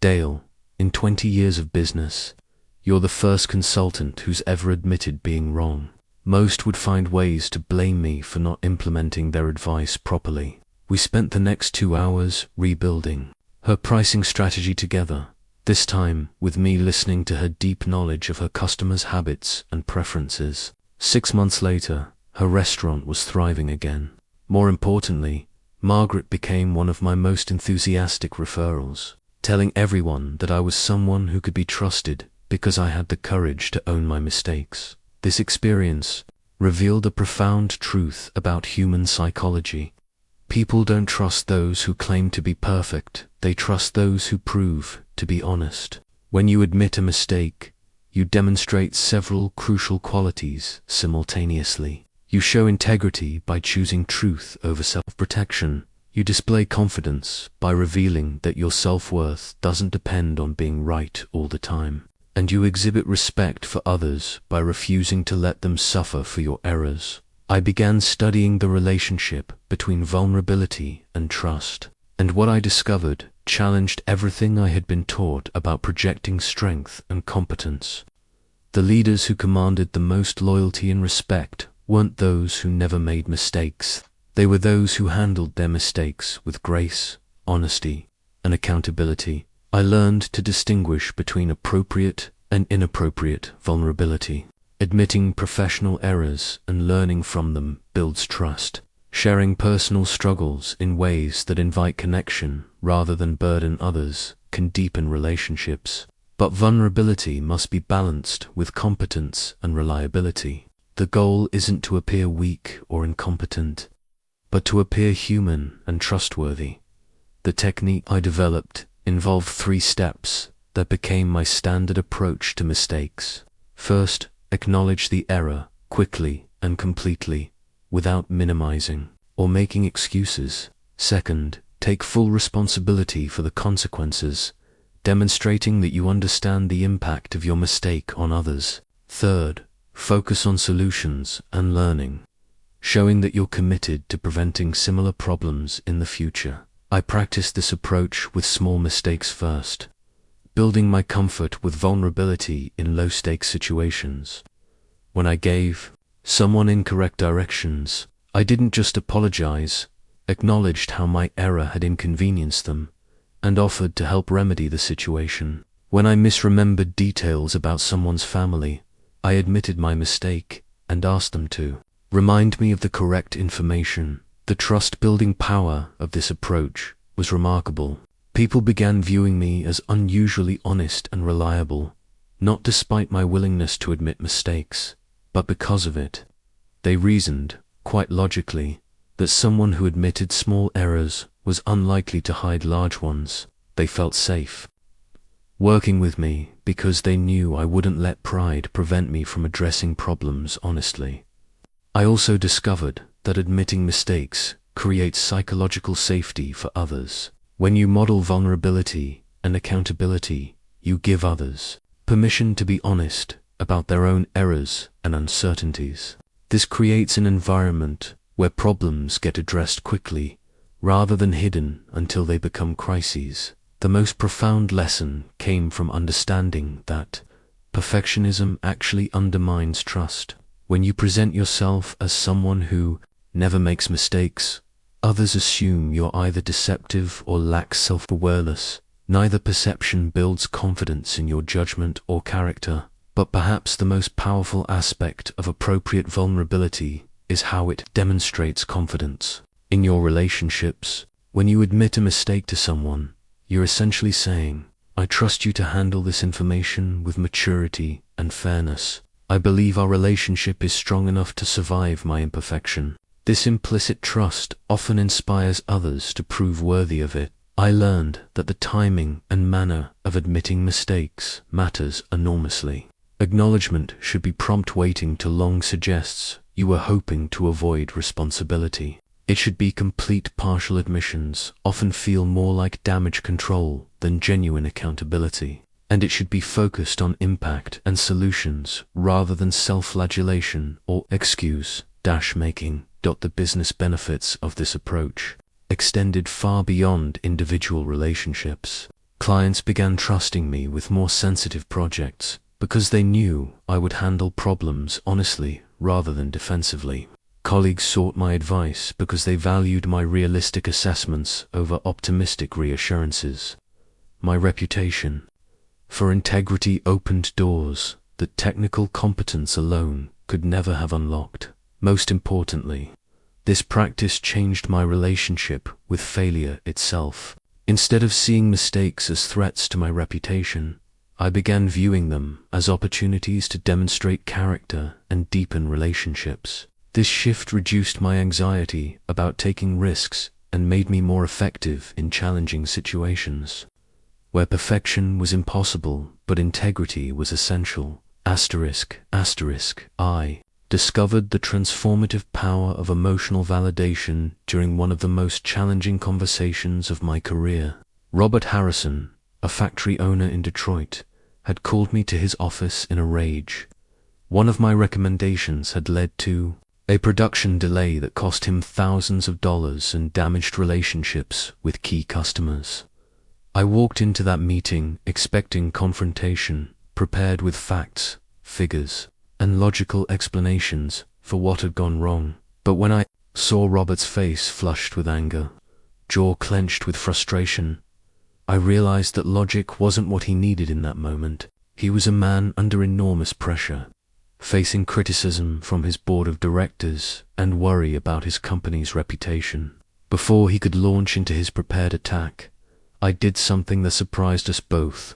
A: "Dale, in 20 years of business, you're the first consultant who's ever admitted being wrong. Most would find ways to blame me for not implementing their advice properly." We spent the next 2 hours rebuilding her pricing strategy together, this time with me listening to her deep knowledge of her customers' habits and preferences. 6 months later, her restaurant was thriving again. More importantly, Margaret became one of my most enthusiastic referrals, telling everyone that I was someone who could be trusted because I had the courage to own my mistakes. This experience revealed a profound truth about human psychology. People don't trust those who claim to be perfect, they trust those who prove to be honest. When you admit a mistake, you demonstrate several crucial qualities simultaneously. You show integrity by choosing truth over self-protection. You display confidence by revealing that your self-worth doesn't depend on being right all the time. And you exhibit respect for others by refusing to let them suffer for your errors. I began studying the relationship between vulnerability and trust, and what I discovered challenged everything I had been taught about projecting strength and competence. The leaders who commanded the most loyalty and respect weren't those who never made mistakes. They were those who handled their mistakes with grace, honesty, and accountability. I learned to distinguish between appropriate and inappropriate vulnerability. Admitting professional errors and learning from them builds trust. Sharing personal struggles in ways that invite connection rather than burden others can deepen relationships. But vulnerability must be balanced with competence and reliability. The goal isn't to appear weak or incompetent, but to appear human and trustworthy. The technique I developed involved 3 steps that became my standard approach to mistakes. First, acknowledge the error quickly and completely, without minimizing or making excuses. Second, take full responsibility for the consequences, demonstrating that you understand the impact of your mistake on others. Third, focus on solutions and learning, showing that you're committed to preventing similar problems in the future. I practiced this approach with small mistakes first, building my comfort with vulnerability in low-stakes situations. When I gave someone incorrect directions, I didn't just apologize, acknowledged how my error had inconvenienced them, and offered to help remedy the situation. When I misremembered details about someone's family, I admitted my mistake and asked them to remind me of the correct information. The trust-building power of this approach was remarkable. People began viewing me as unusually honest and reliable, not despite my willingness to admit mistakes, but because of it. They reasoned, quite logically, that someone who admitted small errors was unlikely to hide large ones. They felt safe working with me because they knew I wouldn't let pride prevent me from addressing problems honestly. I also discovered that admitting mistakes creates psychological safety for others. When you model vulnerability and accountability, you give others permission to be honest about their own errors and uncertainties. This creates an environment where problems get addressed quickly, rather than hidden until they become crises. The most profound lesson came from understanding that perfectionism actually undermines trust. When you present yourself as someone who never makes mistakes, others assume you're either deceptive or lack self-awareness. Neither perception builds confidence in your judgment or character, but perhaps the most powerful aspect of appropriate vulnerability is how it demonstrates confidence. In your relationships, when you admit a mistake to someone, you're essentially saying, "I trust you to handle this information with maturity and fairness. I believe our relationship is strong enough to survive my imperfection." This implicit trust often inspires others to prove worthy of it. I learned that the timing and manner of admitting mistakes matters enormously. Acknowledgement should be prompt. Waiting too long suggests you were hoping to avoid responsibility. It should be complete. Partial admissions often feel more like damage control than genuine accountability. And it should be focused on impact and solutions rather than self-flagellation or excuse-making. The business benefits of this approach extended far beyond individual relationships. Clients began trusting me with more sensitive projects because they knew I would handle problems honestly rather than defensively. Colleagues sought my advice because they valued my realistic assessments over optimistic reassurances. My reputation for integrity opened doors that technical competence alone could never have unlocked. Most importantly, this practice changed my relationship with failure itself. Instead of seeing mistakes as threats to my reputation, I began viewing them as opportunities to demonstrate character and deepen relationships. This shift reduced my anxiety about taking risks and made me more effective in challenging situations where perfection was impossible but integrity was essential. I discovered the transformative power of emotional validation during one of the most challenging conversations of my career. Robert Harrison, a factory owner in Detroit, had called me to his office in a rage. One of my recommendations had led to a production delay that cost him thousands of dollars and damaged relationships with key customers. I walked into that meeting expecting confrontation, prepared with facts, figures, and logical explanations for what had gone wrong. But when I saw Robert's face flushed with anger, jaw clenched with frustration, I realized that logic wasn't what he needed in that moment. He was a man under enormous pressure, facing criticism from his board of directors and worry about his company's reputation. Before he could launch into his prepared attack, I did something that surprised us both.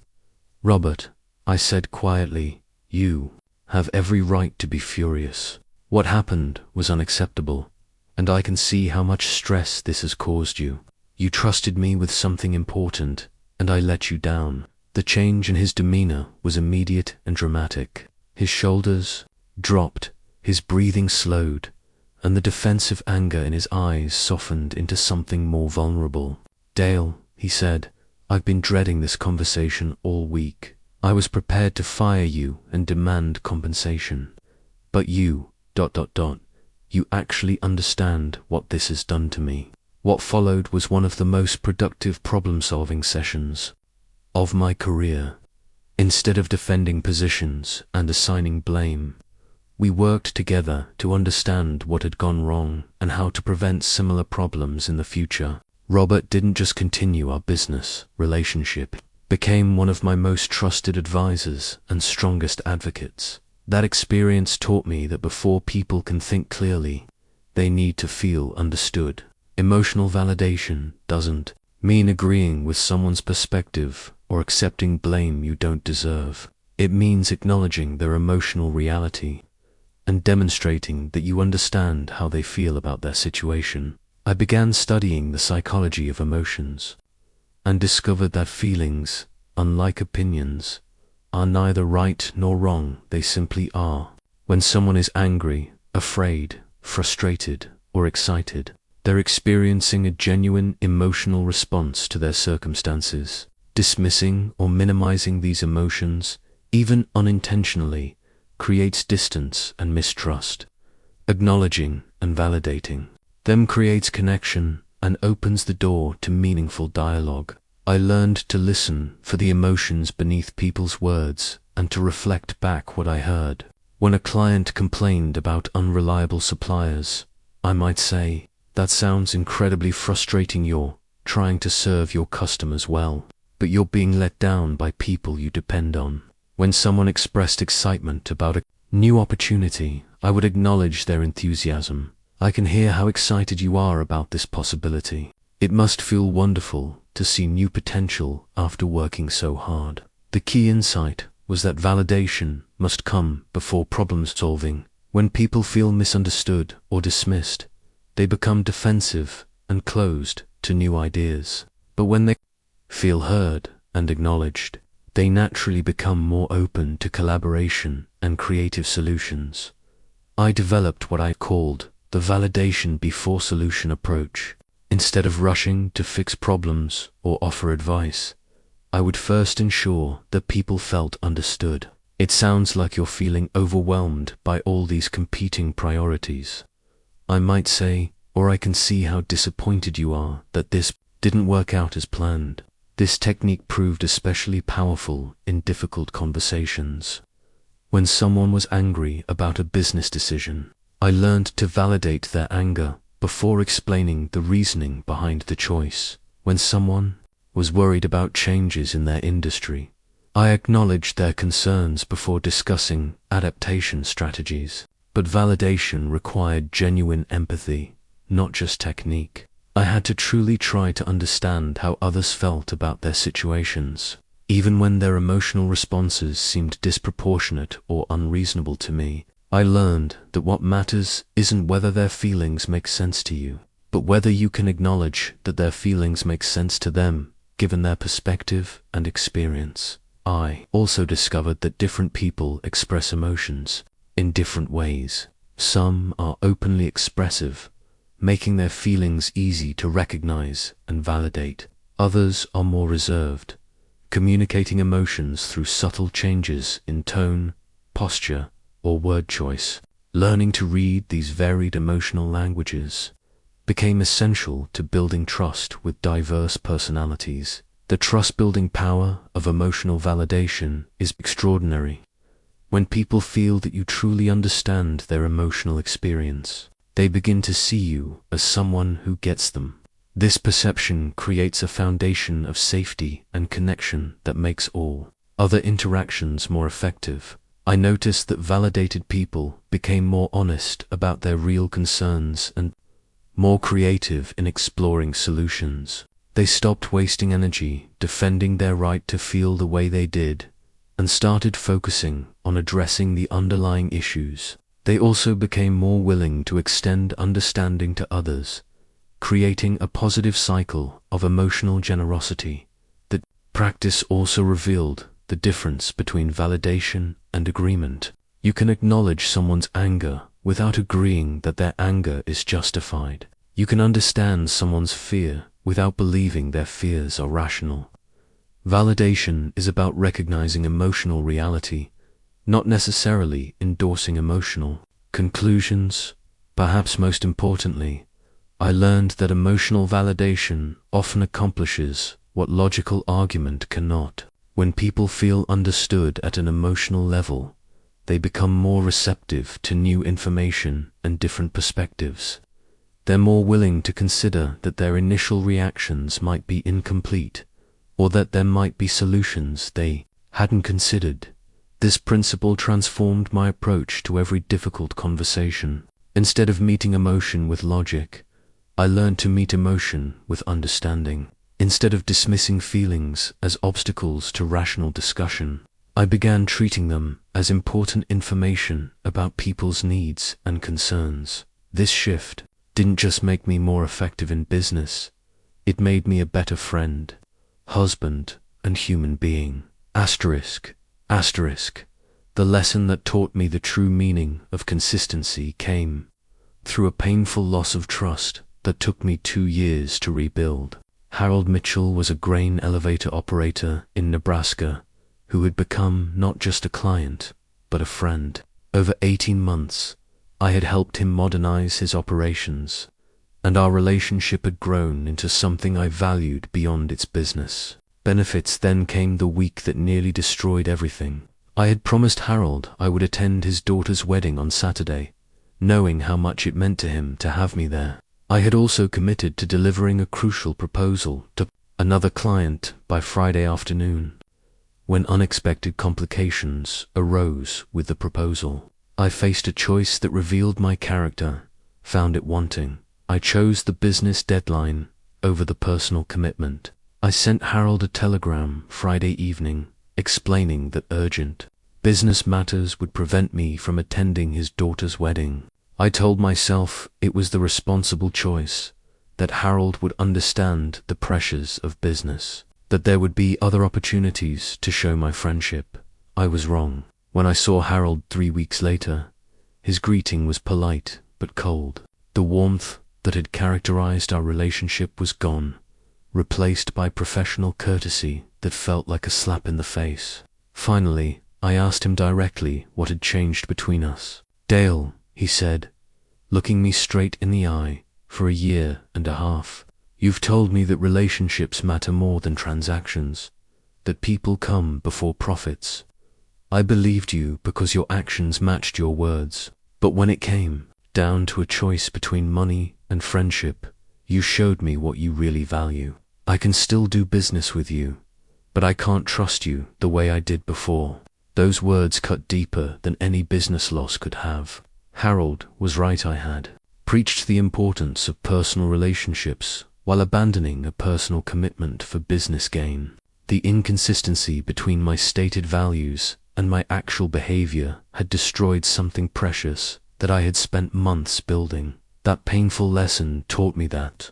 A: "Robert," I said quietly, "you have every right to be furious. What happened was unacceptable, and I can see how much stress this has caused you. You trusted me with something important, and I let you down." The change in his demeanor was immediate and dramatic. His shoulders dropped, his breathing slowed, and the defensive anger in his eyes softened into something more vulnerable. "Dale," he said, "I've been dreading this conversation all week. I was prepared to fire you and demand compensation. But you, you actually understand what this has done to me." What followed was one of the most productive problem-solving sessions of my career. Instead of defending positions and assigning blame, we worked together to understand what had gone wrong and how to prevent similar problems in the future. Robert didn't just continue our business relationship, became one of my most trusted advisors and strongest advocates. That experience taught me that before people can think clearly, they need to feel understood. Emotional validation doesn't mean agreeing with someone's perspective or accepting blame you don't deserve. It means acknowledging their emotional reality and demonstrating that you understand how they feel about their situation. I began studying the psychology of emotions and discovered that feelings, unlike opinions, are neither right nor wrong, they simply are. When someone is angry, afraid, frustrated, or excited, they're experiencing a genuine emotional response to their circumstances. Dismissing or minimizing these emotions, even unintentionally, creates distance and mistrust. Acknowledging and validating them creates connection and opens the door to meaningful dialogue. I learned to listen for the emotions beneath people's words and to reflect back what I heard. When a client complained about unreliable suppliers, I might say, "That sounds incredibly frustrating. You're trying to serve your customers well, but you're being let down by people you depend on." When someone expressed excitement about a new opportunity, I would acknowledge their enthusiasm. "I can hear how excited you are about this possibility. It must feel wonderful to see new potential after working so hard." The key insight was that validation must come before problem solving. When people feel misunderstood or dismissed, they become defensive and closed to new ideas. But when they feel heard and acknowledged, they naturally become more open to collaboration and creative solutions. I developed what I called the validation before solution approach. Instead of rushing to fix problems or offer advice, I would first ensure that people felt understood. "It sounds like you're feeling overwhelmed by all these competing priorities," I might say, or "I can see how disappointed you are that this didn't work out as planned." This technique proved especially powerful in difficult conversations. When someone was angry about a business decision, I learned to validate their anger before explaining the reasoning behind the choice. When someone was worried about changes in their industry, I acknowledged their concerns before discussing adaptation strategies. But validation required genuine empathy, not just technique. I had to truly try to understand how others felt about their situations, even when their emotional responses seemed disproportionate or unreasonable to me. I learned that what matters isn't whether their feelings make sense to you, but whether you can acknowledge that their feelings make sense to them, given their perspective and experience. I also discovered that different people express emotions in different ways. Some are openly expressive, making their feelings easy to recognize and validate. Others are more reserved, communicating emotions through subtle changes in tone, posture, or word choice. Learning to read these varied emotional languages became essential to building trust with diverse personalities. The trust-building power of emotional validation is extraordinary. When people feel that you truly understand their emotional experience, they begin to see you as someone who gets them. This perception creates a foundation of safety and connection that makes all other interactions more effective. I noticed that validated people became more honest about their real concerns and more creative in exploring solutions. They stopped wasting energy defending their right to feel the way they did and started focusing on addressing the underlying issues. They also became more willing to extend understanding to others, creating a positive cycle of emotional generosity. The practice also revealed the difference between validation and agreement. You can acknowledge someone's anger without agreeing that their anger is justified. You can understand someone's fear without believing their fears are rational. Validation is about recognizing emotional reality, not necessarily endorsing emotional conclusions. Perhaps most importantly, I learned that emotional validation often accomplishes what logical argument cannot. When people feel understood at an emotional level, they become more receptive to new information and different perspectives. They're more willing to consider that their initial reactions might be incomplete, or that there might be solutions they hadn't considered. This principle transformed my approach to every difficult conversation. Instead of meeting emotion with logic, I learned to meet emotion with understanding. Instead of dismissing feelings as obstacles to rational discussion, I began treating them as important information about people's needs and concerns. This shift didn't just make me more effective in business, it made me a better friend, husband, and human being. Asterisk. The lesson that taught me the true meaning of consistency came through a painful loss of trust that took me 2 years to rebuild. Harold Mitchell was a grain elevator operator in Nebraska who had become not just a client, but a friend. Over 18 months, I had helped him modernize his operations, and our relationship had grown into something I valued beyond its business benefits. Then came the week that nearly destroyed everything. I had promised Harold I would attend his daughter's wedding on Saturday, knowing how much it meant to him to have me there. I had also committed to delivering a crucial proposal to another client by Friday afternoon. When unexpected complications arose with the proposal, I faced a choice that revealed my character, found it wanting. I chose the business deadline over the personal commitment. I sent Harold a telegram Friday evening explaining that urgent business matters would prevent me from attending his daughter's wedding. I told myself it was the responsible choice, that Harold would understand the pressures of business, that there would be other opportunities to show my friendship. I was wrong. When I saw Harold 3 weeks later, his greeting was polite but cold. The warmth that had characterized our relationship was gone, replaced by professional courtesy that felt like a slap in the face. Finally, I asked him directly what had changed between us. "Dale," he said, looking me straight in the eye, "for 1.5 years, you've told me that relationships matter more than transactions, that people come before profits. I believed you because your actions matched your words. But when it came down to a choice between money and friendship, you showed me what you really value. I can still do business with you, but I can't trust you the way I did before." Those words cut deeper than any business loss could have. Harold was right. I had preached the importance of personal relationships while abandoning a personal commitment for business gain. The inconsistency between my stated values and my actual behavior had destroyed something precious that I had spent months building. That painful lesson taught me that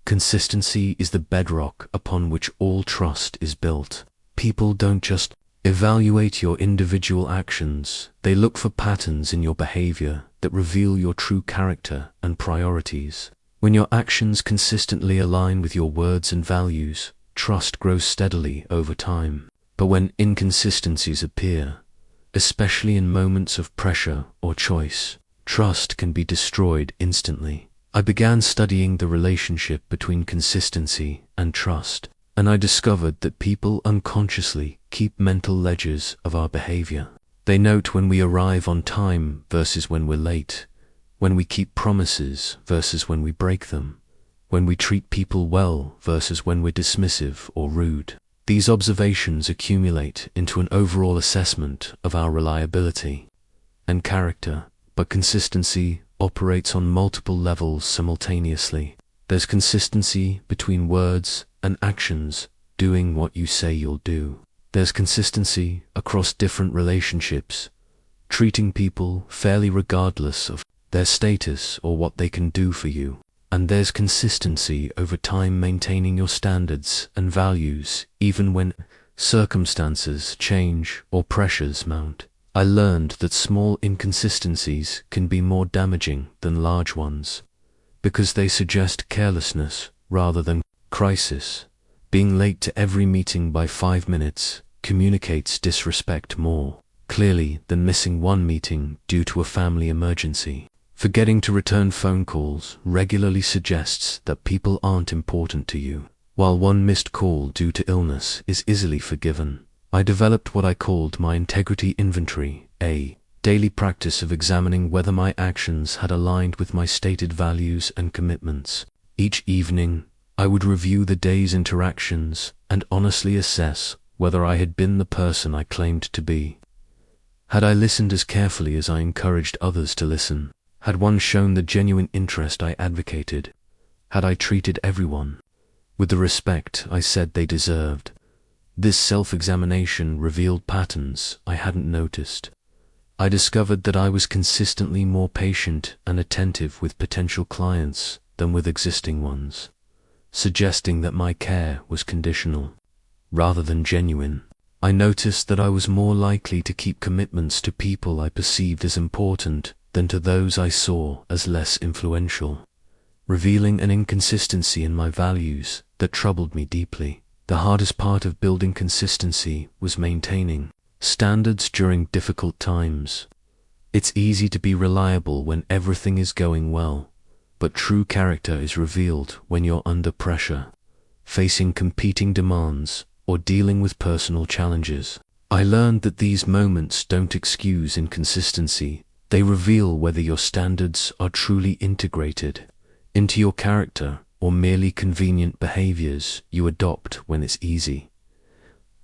A: consistency is the bedrock upon which all trust is built. People don't just evaluate your individual actions, they look for patterns in your behavior that reveal your true character and priorities. When your actions consistently align with your words and values, trust grows steadily over time. But when inconsistencies appear, especially in moments of pressure or choice, trust can be destroyed instantly. I began studying the relationship between consistency and trust, and I discovered that people unconsciously keep mental ledgers of our behavior. They note when we arrive on time versus when we're late, when we keep promises versus when we break them, when we treat people well versus when we're dismissive or rude. These observations accumulate into an overall assessment of our reliability and character, but consistency operates on multiple levels simultaneously. There's consistency between words and actions, doing what you say you'll do. There's consistency across different relationships, treating people fairly regardless of their status or what they can do for you. And there's consistency over time, maintaining your standards and values even when circumstances change or pressures mount. I learned that small inconsistencies can be more damaging than large ones, because they suggest carelessness rather than crisis. Being late to every meeting by 5 minutes communicates disrespect more clearly than missing one meeting due to a family emergency. Forgetting to return phone calls regularly suggests that people aren't important to you, while one missed call due to illness is easily forgiven. I developed what I called my integrity inventory, a daily practice of examining whether my actions had aligned with my stated values and commitments. Each evening, I would review the day's interactions and honestly assess whether I had been the person I claimed to be. Had I listened as carefully as I encouraged others to listen? Had one shown the genuine interest I advocated? Had I treated everyone with the respect I said they deserved? This self-examination revealed patterns I hadn't noticed. I discovered that I was consistently more patient and attentive with potential clients than with existing ones, suggesting that my care was conditional rather than genuine. I noticed that I was more likely to keep commitments to people I perceived as important than to those I saw as less influential, revealing an inconsistency in my values that troubled me deeply. The hardest part of building consistency was maintaining standards during difficult times. It's easy to be reliable when everything is going well, but true character is revealed when you're under pressure, facing competing demands, or dealing with personal challenges. I learned that these moments don't excuse inconsistency, they reveal whether your standards are truly integrated into your character or merely convenient behaviors you adopt when it's easy.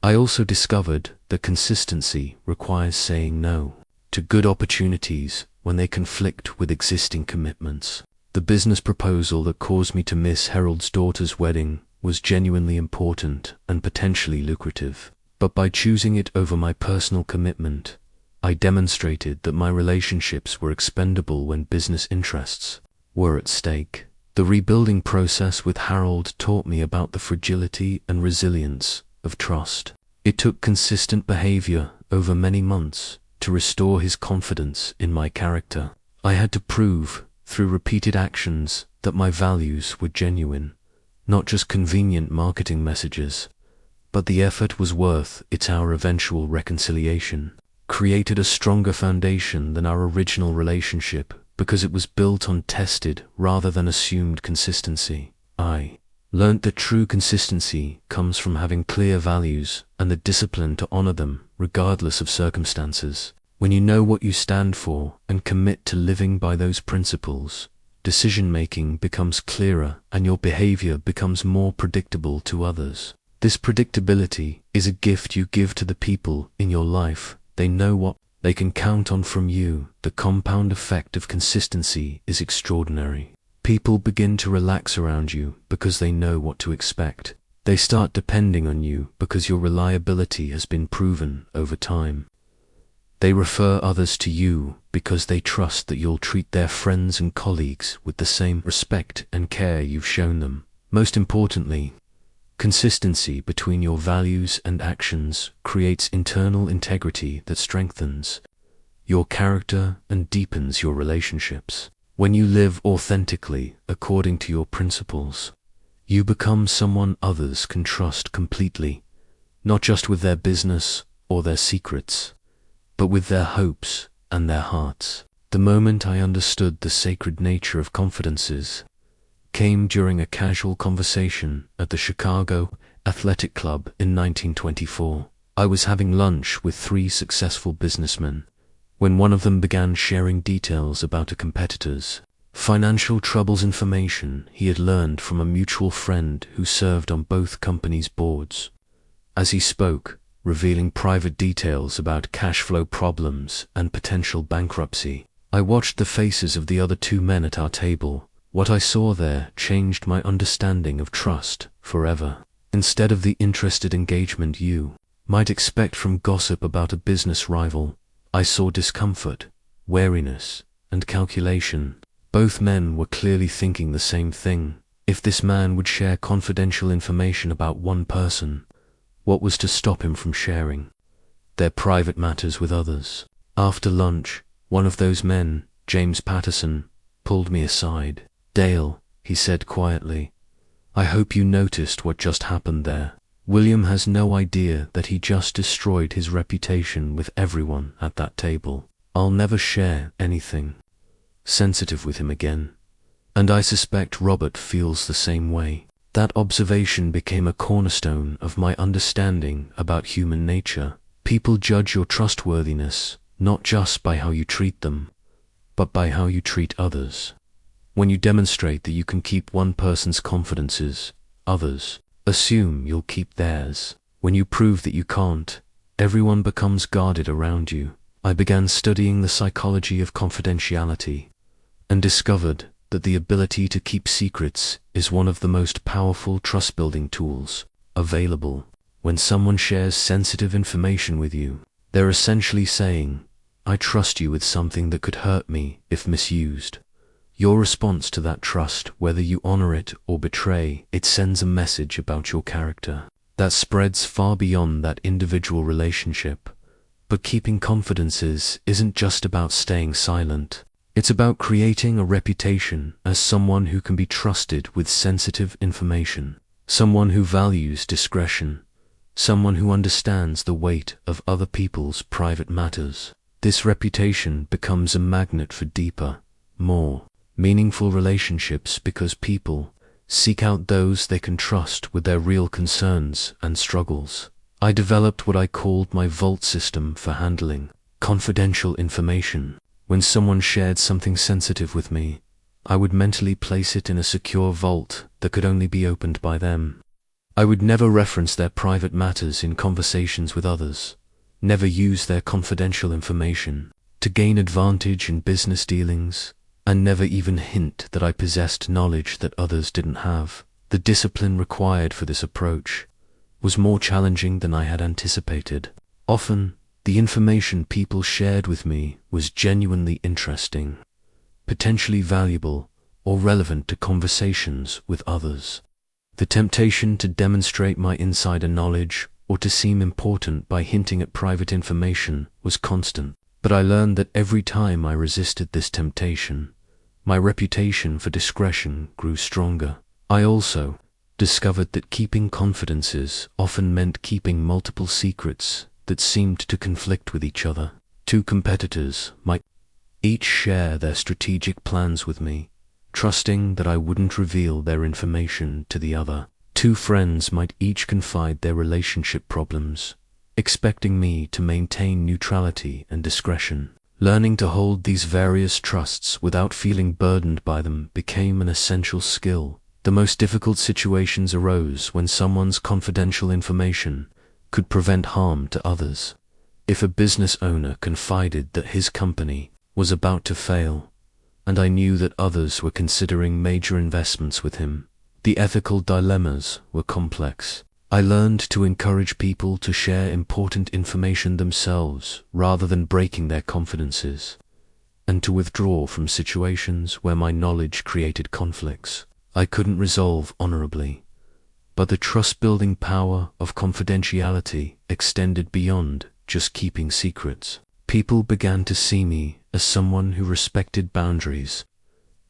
A: I also discovered that consistency requires saying no to good opportunities when they conflict with existing commitments. The business proposal that caused me to miss Harold's daughter's wedding was genuinely important and potentially lucrative, but by choosing it over my personal commitment, I demonstrated that my relationships were expendable when business interests were at stake. The rebuilding process with Harold taught me about the fragility and resilience of trust. It took consistent behavior over many months to restore his confidence in my character. I had to prove, through repeated actions, that my values were genuine, not just convenient marketing messages, but the effort was worth it. Our eventual reconciliation created a stronger foundation than our original relationship because it was built on tested rather than assumed consistency. I learnt that true consistency comes from having clear values and the discipline to honor them regardless of circumstances. When you know what you stand for and commit to living by those principles, decision-making becomes clearer and your behavior becomes more predictable to others. This predictability is a gift you give to the people in your life. They know what they can count on from you. The compound effect of consistency is extraordinary. People begin to relax around you because they know what to expect. They start depending on you because your reliability has been proven over time. They refer others to you because they trust that you'll treat their friends and colleagues with the same respect and care you've shown them. Most importantly, consistency between your values and actions creates internal integrity that strengthens your character and deepens your relationships. When you live authentically according to your principles, you become someone others can trust completely, not just with their business or their secrets, but with their hopes and their hearts. The moment I understood the sacred nature of confidences came during a casual conversation at the Chicago Athletic Club in 1924. I was having lunch with 3 successful businessmen when one of them began sharing details about a competitor's financial troubles, information he had learned from a mutual friend who served on both companies' boards. As he spoke, revealing private details about cash flow problems and potential bankruptcy, I watched the faces of the other 2 men at our table. What I saw there changed my understanding of trust forever. Instead of the interested engagement you might expect from gossip about a business rival, I saw discomfort, wariness, and calculation. Both men were clearly thinking the same thing. If this man would share confidential information about one person, what was to stop him from sharing their private matters with others? After lunch, one of those men, James Patterson, pulled me aside. "Dale," he said quietly, "I hope you noticed what just happened there. William has no idea that he just destroyed his reputation with everyone at that table. I'll never share anything sensitive with him again. And I suspect Robert feels the same way." That observation became a cornerstone of my understanding about human nature. People judge your trustworthiness not just by how you treat them, but by how you treat others. When you demonstrate that you can keep one person's confidences, others assume you'll keep theirs. When you prove that you can't, everyone becomes guarded around you. I began studying the psychology of confidentiality and discovered that the ability to keep secrets is one of the most powerful trust-building tools available. When someone shares sensitive information with you, they're essentially saying, "I trust you with something that could hurt me if misused." Your response to that trust, whether you honor it or betray it, sends a message about your character that spreads far beyond that individual relationship. But keeping confidences isn't just about staying silent. It's about creating a reputation as someone who can be trusted with sensitive information, someone who values discretion, someone who understands the weight of other people's private matters. This reputation becomes a magnet for deeper, more meaningful relationships because people seek out those they can trust with their real concerns and struggles. I developed what I called my vault system for handling confidential information. When someone shared something sensitive with me, I would mentally place it in a secure vault that could only be opened by them. I would never reference their private matters in conversations with others, never use their confidential information to gain advantage in business dealings, and never even hint that I possessed knowledge that others didn't have. The discipline required for this approach was more challenging than I had anticipated. Often, the information people shared with me was genuinely interesting, potentially valuable, or relevant to conversations with others. The temptation to demonstrate my insider knowledge or to seem important by hinting at private information was constant, but I learned that every time I resisted this temptation, my reputation for discretion grew stronger. I also discovered that keeping confidences often meant keeping multiple secrets that seemed to conflict with each other. Two competitors might each share their strategic plans with me, trusting that I wouldn't reveal their information to the other. Two friends might each confide their relationship problems, expecting me to maintain neutrality and discretion. Learning to hold these various trusts without feeling burdened by them became an essential skill. The most difficult situations arose when someone's confidential information could prevent harm to others. If a business owner confided that his company was about to fail, and I knew that others were considering major investments with him, the ethical dilemmas were complex. I learned to encourage people to share important information themselves rather than breaking their confidences, and to withdraw from situations where my knowledge created conflicts I couldn't resolve honorably. But the trust-building power of confidentiality extended beyond just keeping secrets. People began to see me as someone who respected boundaries,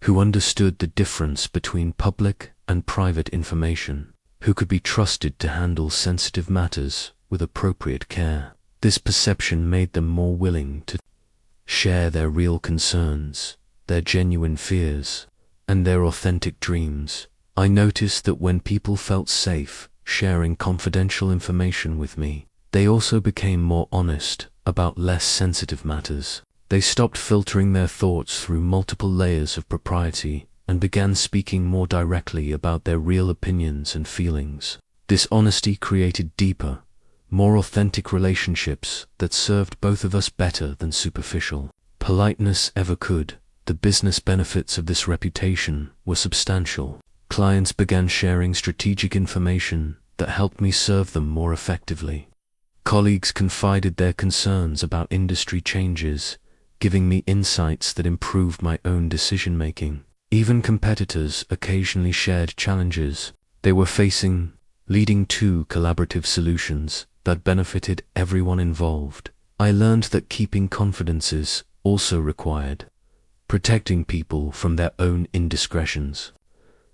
A: who understood the difference between public and private information, who could be trusted to handle sensitive matters with appropriate care. This perception made them more willing to share their real concerns, their genuine fears, and their authentic dreams. I noticed that when people felt safe sharing confidential information with me, they also became more honest about less sensitive matters. They stopped filtering their thoughts through multiple layers of propriety and began speaking more directly about their real opinions and feelings. This honesty created deeper, more authentic relationships that served both of us better than superficial politeness ever could. The business benefits of this reputation were substantial. Clients began sharing strategic information that helped me serve them more effectively. Colleagues confided their concerns about industry changes, giving me insights that improved my own decision-making. Even competitors occasionally shared challenges they were facing, leading to collaborative solutions that benefited everyone involved. I learned that keeping confidences also required protecting people from their own indiscretions.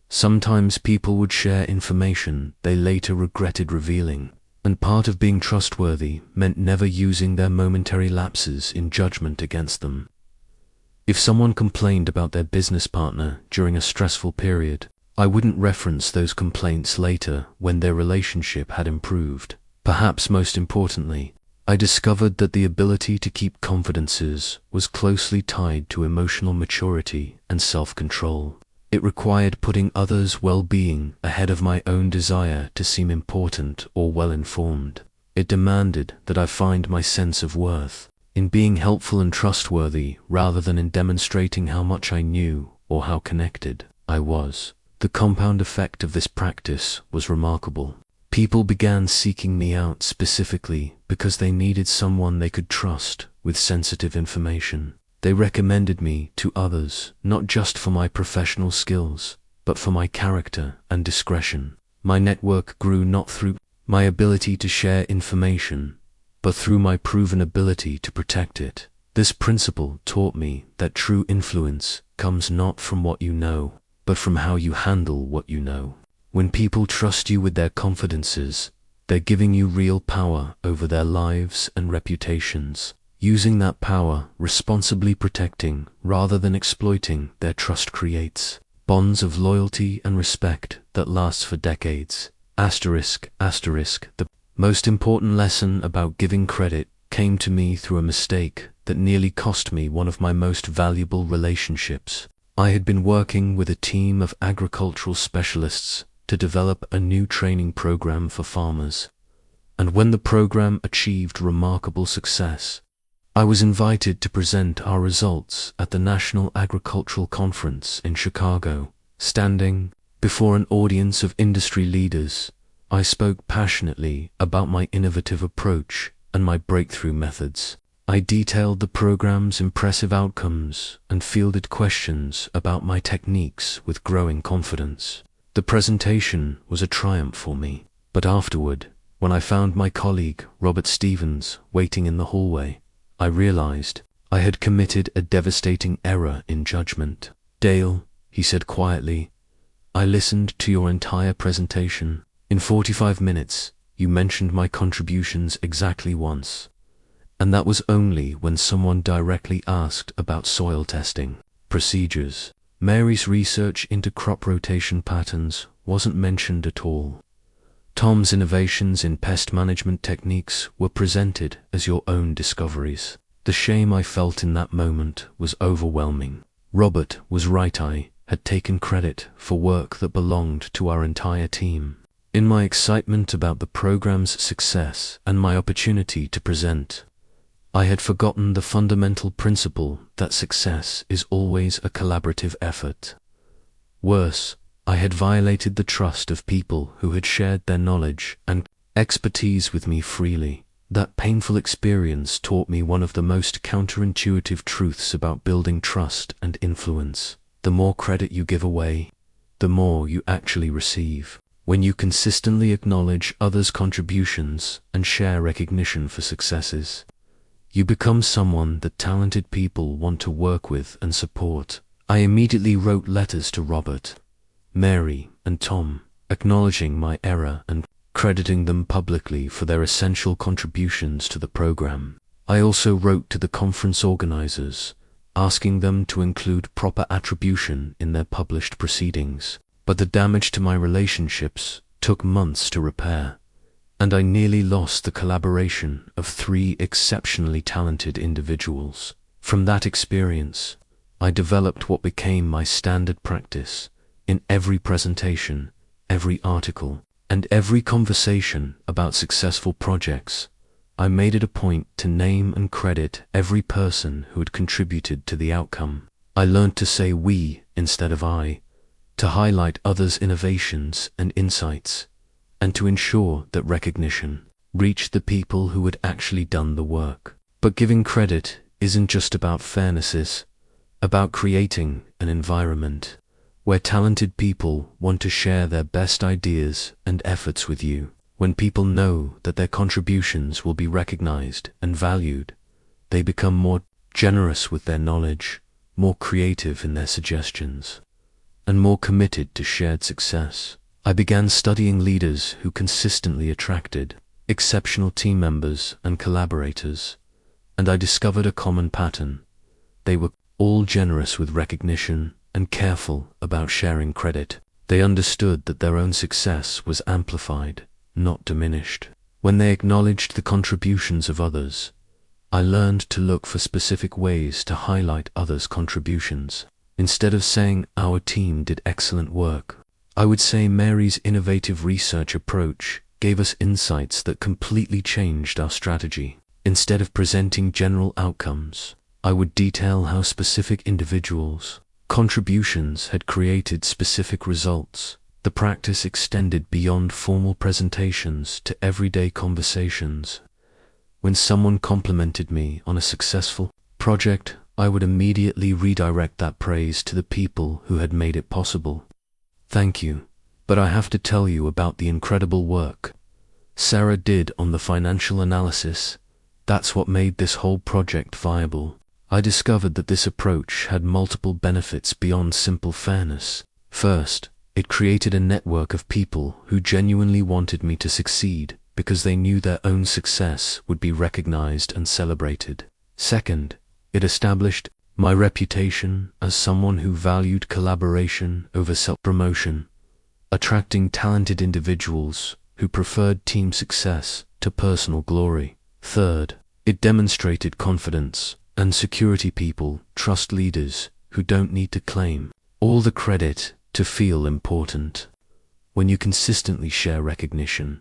A: Sometimes people would share information they later regretted revealing, and part of being trustworthy meant never using their momentary lapses in judgment against them. If someone complained about their business partner during a stressful period, I wouldn't reference those complaints later when their relationship had improved. Perhaps most importantly, I discovered that the ability to keep confidences was closely tied to emotional maturity and self-control. It required putting others' well-being ahead of my own desire to seem important or well-informed. It demanded that I find my sense of worth in being helpful and trustworthy rather than in demonstrating how much I knew or how connected I was. The compound effect of this practice was remarkable. People began seeking me out specifically because they needed someone they could trust with sensitive information. They recommended me to others, not just for my professional skills, but for my character and discretion. My network grew not through my ability to share information, but through my proven ability to protect it. This principle taught me that true influence comes not from what you know, but from how you handle what you know. When people trust you with their confidences, they're giving you real power over their lives and reputations. Using that power, responsibly protecting rather than exploiting their trust creates bonds of loyalty and respect that lasts for decades. The most important lesson about giving credit came to me through a mistake that nearly cost me one of my most valuable relationships. I had been working with a team of agricultural specialists to develop a new training program for farmers. And when the program achieved remarkable success, I was invited to present our results at the National Agricultural Conference in Chicago. Standing before an audience of industry leaders, I spoke passionately about my innovative approach and my breakthrough methods. I detailed the program's impressive outcomes and fielded questions about my techniques with growing confidence. The presentation was a triumph for me, but afterward, when I found my colleague, Robert Stevens, waiting in the hallway, I realized I had committed a devastating error in judgment. "Dale," he said quietly, "I listened to your entire presentation. In 45 minutes, you mentioned my contributions exactly once. And that was only when someone directly asked about soil testing procedures. Mary's research into crop rotation patterns wasn't mentioned at all. Tom's innovations in pest management techniques were presented as your own discoveries." The shame I felt in that moment was overwhelming. Robert was right. I had taken credit for work that belonged to our entire team. In my excitement about the program's success and my opportunity to present, I had forgotten the fundamental principle that success is always a collaborative effort. Worse, I had violated the trust of people who had shared their knowledge and expertise with me freely. That painful experience taught me one of the most counterintuitive truths about building trust and influence. The more credit you give away, the more you actually receive. When you consistently acknowledge others' contributions and share recognition for successes, you become someone that talented people want to work with and support. I immediately wrote letters to Robert, Mary, and Tom, acknowledging my error and crediting them publicly for their essential contributions to the program. I also wrote to the conference organizers, asking them to include proper attribution in their published proceedings. But the damage to my relationships took months to repair, and I nearly lost the collaboration of 3 exceptionally talented individuals. From that experience, I developed what became my standard practice. In every presentation, every article, and every conversation about successful projects, I made it a point to name and credit every person who had contributed to the outcome. I learned to say we instead of I, to highlight others' innovations and insights, and to ensure that recognition reached the people who had actually done the work. But giving credit isn't just about fairness, it's about creating an environment where talented people want to share their best ideas and efforts with you. When people know that their contributions will be recognized and valued, they become more generous with their knowledge, more creative in their suggestions, and more committed to shared success. I began studying leaders who consistently attracted exceptional team members and collaborators, and I discovered a common pattern. They were all generous with recognition and careful about sharing credit. They understood that their own success was amplified, not diminished. When they acknowledged the contributions of others, I learned to look for specific ways to highlight others' contributions. Instead of saying our team did excellent work, I would say Mary's innovative research approach gave us insights that completely changed our strategy. Instead of presenting general outcomes, I would detail how specific individuals' contributions had created specific results. The practice extended beyond formal presentations to everyday conversations. When someone complimented me on a successful project, I would immediately redirect that praise to the people who had made it possible. "Thank you, but I have to tell you about the incredible work Sarah did on the financial analysis. That's what made this whole project viable." I discovered that this approach had multiple benefits beyond simple fairness. First, it created a network of people who genuinely wanted me to succeed because they knew their own success would be recognized and celebrated. Second, it established my reputation as someone who valued collaboration over self-promotion, attracting talented individuals who preferred team success to personal glory. Third, it demonstrated confidence and security. People trust leaders who don't need to claim all the credit to feel important. When you consistently share recognition,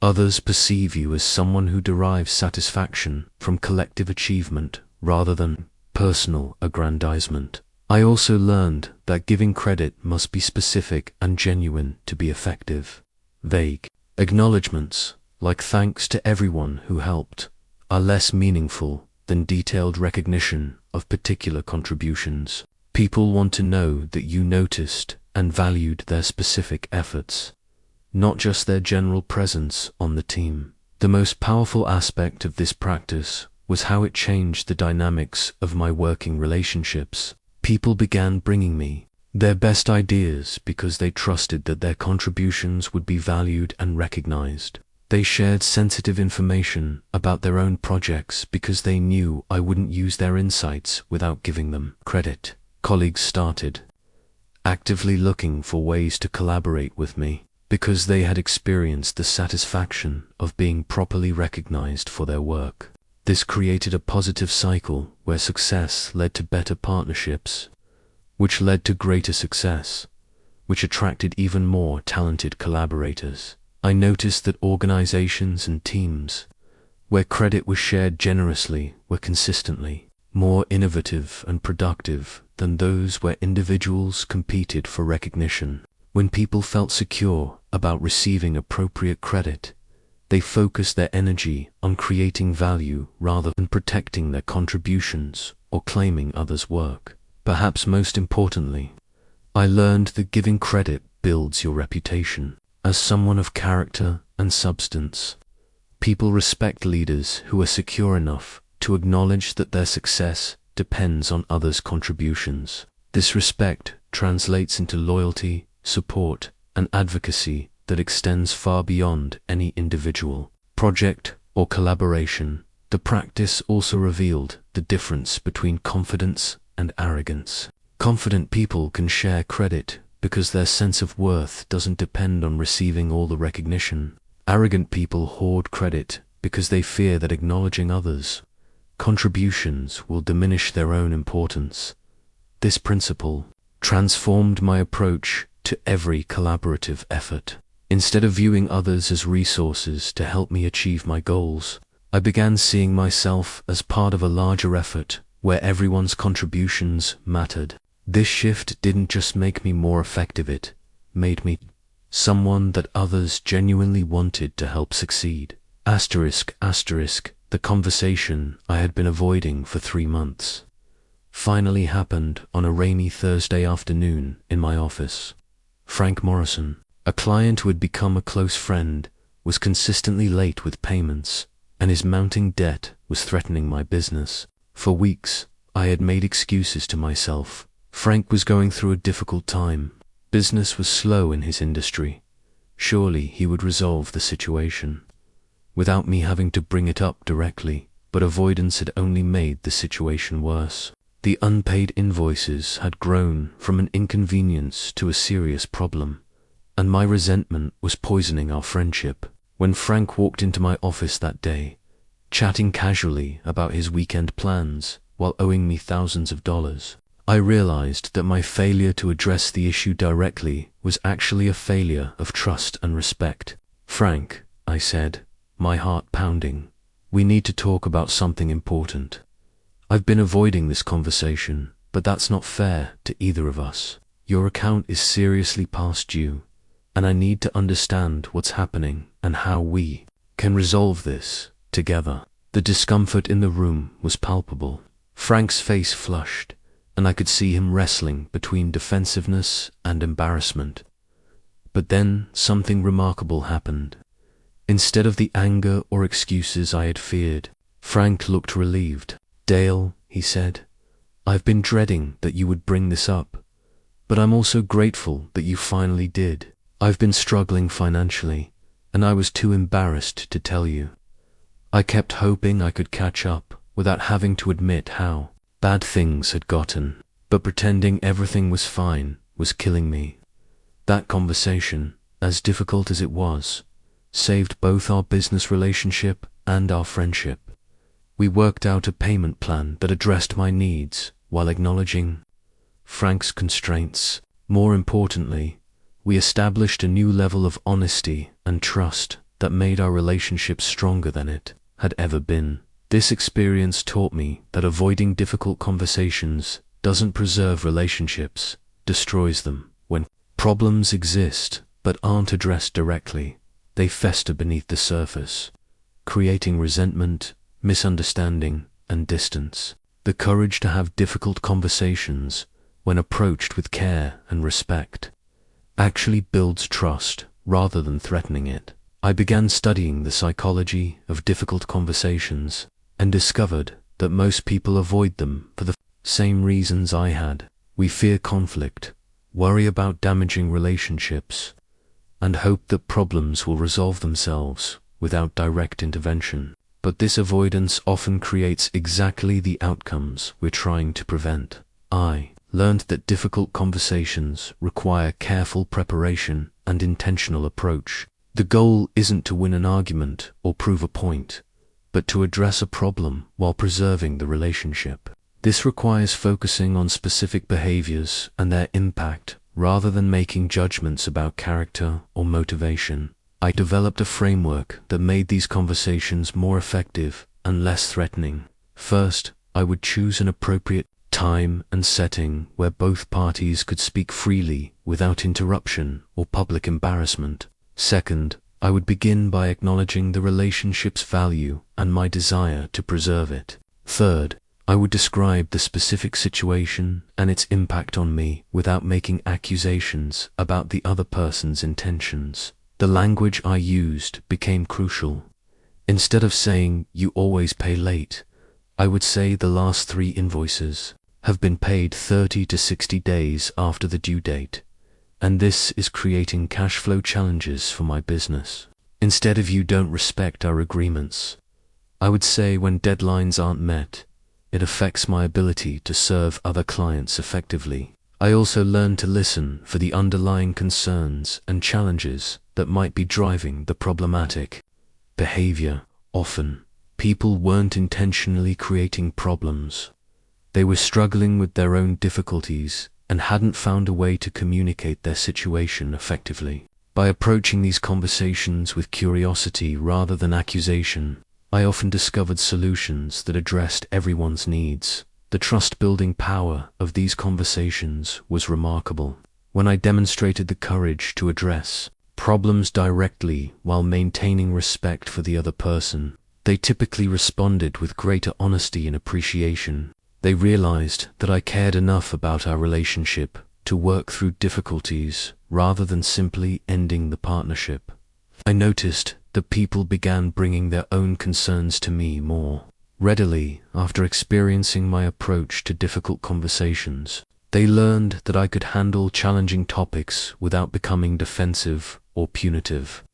A: others perceive you as someone who derives satisfaction from collective achievement rather than personal aggrandizement. I also learned that giving credit must be specific and genuine to be effective. Vague acknowledgments, like "thanks to everyone who helped," are less meaningful than detailed recognition of particular contributions. People want to know that you noticed and valued their specific efforts, not just their general presence on the team. The most powerful aspect of this practice was how it changed the dynamics of my working relationships. People began bringing me their best ideas because they trusted that their contributions would be valued and recognized. They shared sensitive information about their own projects because they knew I wouldn't use their insights without giving them credit. Colleagues started actively looking for ways to collaborate with me because they had experienced the satisfaction of being properly recognized for their work. This created a positive cycle where success led to better partnerships, which led to greater success, which attracted even more talented collaborators. I noticed that organizations and teams where credit was shared generously were consistently more innovative and productive than those where individuals competed for recognition. When people felt secure about receiving appropriate credit, they focused their energy on creating value rather than protecting their contributions or claiming others' work. Perhaps most importantly, I learned that giving credit builds your reputation as someone of character and substance. People respect leaders who are secure enough to acknowledge that their success depends on others' contributions. This respect translates into loyalty, support, and advocacy that extends far beyond any individual project or collaboration. The practice also revealed the difference between confidence and arrogance. Confident people can share credit because their sense of worth doesn't depend on receiving all the recognition. Arrogant people hoard credit because they fear that acknowledging others' contributions will diminish their own importance. This principle transformed my approach to every collaborative effort. Instead of viewing others as resources to help me achieve my goals, I began seeing myself as part of a larger effort where everyone's contributions mattered. This shift didn't just make me more effective, it made me someone that others genuinely wanted to help succeed. The conversation I had been avoiding for 3 months finally happened on a rainy Thursday afternoon in my office. Frank Morrison, a client who had become a close friend, was consistently late with payments, and his mounting debt was threatening my business. For weeks, I had made excuses to myself. Frank was going through a difficult time. Business was slow in his industry. Surely he would resolve the situation without me having to bring it up directly, but avoidance had only made the situation worse. The unpaid invoices had grown from an inconvenience to a serious problem, and my resentment was poisoning our friendship. When Frank walked into my office that day, chatting casually about his weekend plans while owing me thousands of dollars, I realized that my failure to address the issue directly was actually a failure of trust and respect. "Frank," I said, my heart pounding, "we need to talk about something important. I've been avoiding this conversation, but that's not fair to either of us. Your account is seriously past due, and I need to understand what's happening and how we can resolve this together. The discomfort in the room was palpable. Frank's face flushed, and I could see him wrestling between defensiveness and embarrassment. But then something remarkable happened. Instead of the anger or excuses I had feared, Frank looked relieved. "Dale," he said, "I've been dreading that you would bring this up, but I'm also grateful that you finally did. I've been struggling financially, and I was too embarrassed to tell you. I kept hoping I could catch up without having to admit how bad things had gotten, but pretending everything was fine was killing me." That conversation, as difficult as it was, saved both our business relationship and our friendship. We worked out a payment plan that addressed my needs while acknowledging Frank's constraints. More importantly, we established a new level of honesty and trust that made our relationship stronger than it had ever been. This experience taught me that avoiding difficult conversations doesn't preserve relationships, destroys them. When problems exist but aren't addressed directly, they fester beneath the surface, creating resentment, misunderstanding, and distance. The courage to have difficult conversations, when approached with care and respect, actually builds trust rather than threatening it. I began studying the psychology of difficult conversations and discovered that most people avoid them for the same reasons I had. We fear conflict, worry about damaging relationships, and hope that problems will resolve themselves without direct intervention. But this avoidance often creates exactly the outcomes we're trying to prevent. I learned that difficult conversations require careful preparation and intentional approach. The goal isn't to win an argument or prove a point, but to address a problem while preserving the relationship. This requires focusing on specific behaviors and their impact rather than making judgments about character or motivation. I developed a framework that made these conversations more effective and less threatening. First, I would choose an appropriate time and setting where both parties could speak freely without interruption or public embarrassment. Second, I would begin by acknowledging the relationship's value and my desire to preserve it. Third, I would describe the specific situation and its impact on me without making accusations about the other person's intentions. The language I used became crucial. Instead of saying, "You always pay late," I would say the last 3 invoices have been paid 30 to 60 days after the due date, and this is creating cash flow challenges for my business. Instead of "You don't respect our agreements," I would say, "When deadlines aren't met, it affects my ability to serve other clients effectively." I also learned to listen for the underlying concerns and challenges that might be driving the problematic behavior. Often, people weren't intentionally creating problems. They were struggling with their own difficulties and hadn't found a way to communicate their situation effectively. By approaching these conversations with curiosity rather than accusation, I often discovered solutions that addressed everyone's needs. The trust-building power of these conversations was remarkable. When I demonstrated the courage to address problems directly while maintaining respect for the other person, they typically responded with greater honesty and appreciation. They realized that I cared enough about our relationship to work through difficulties rather than simply ending the partnership. I noticed that people began bringing their own concerns to me more readily after experiencing my approach to difficult conversations. They learned that I could handle challenging topics without becoming defensive or punitive,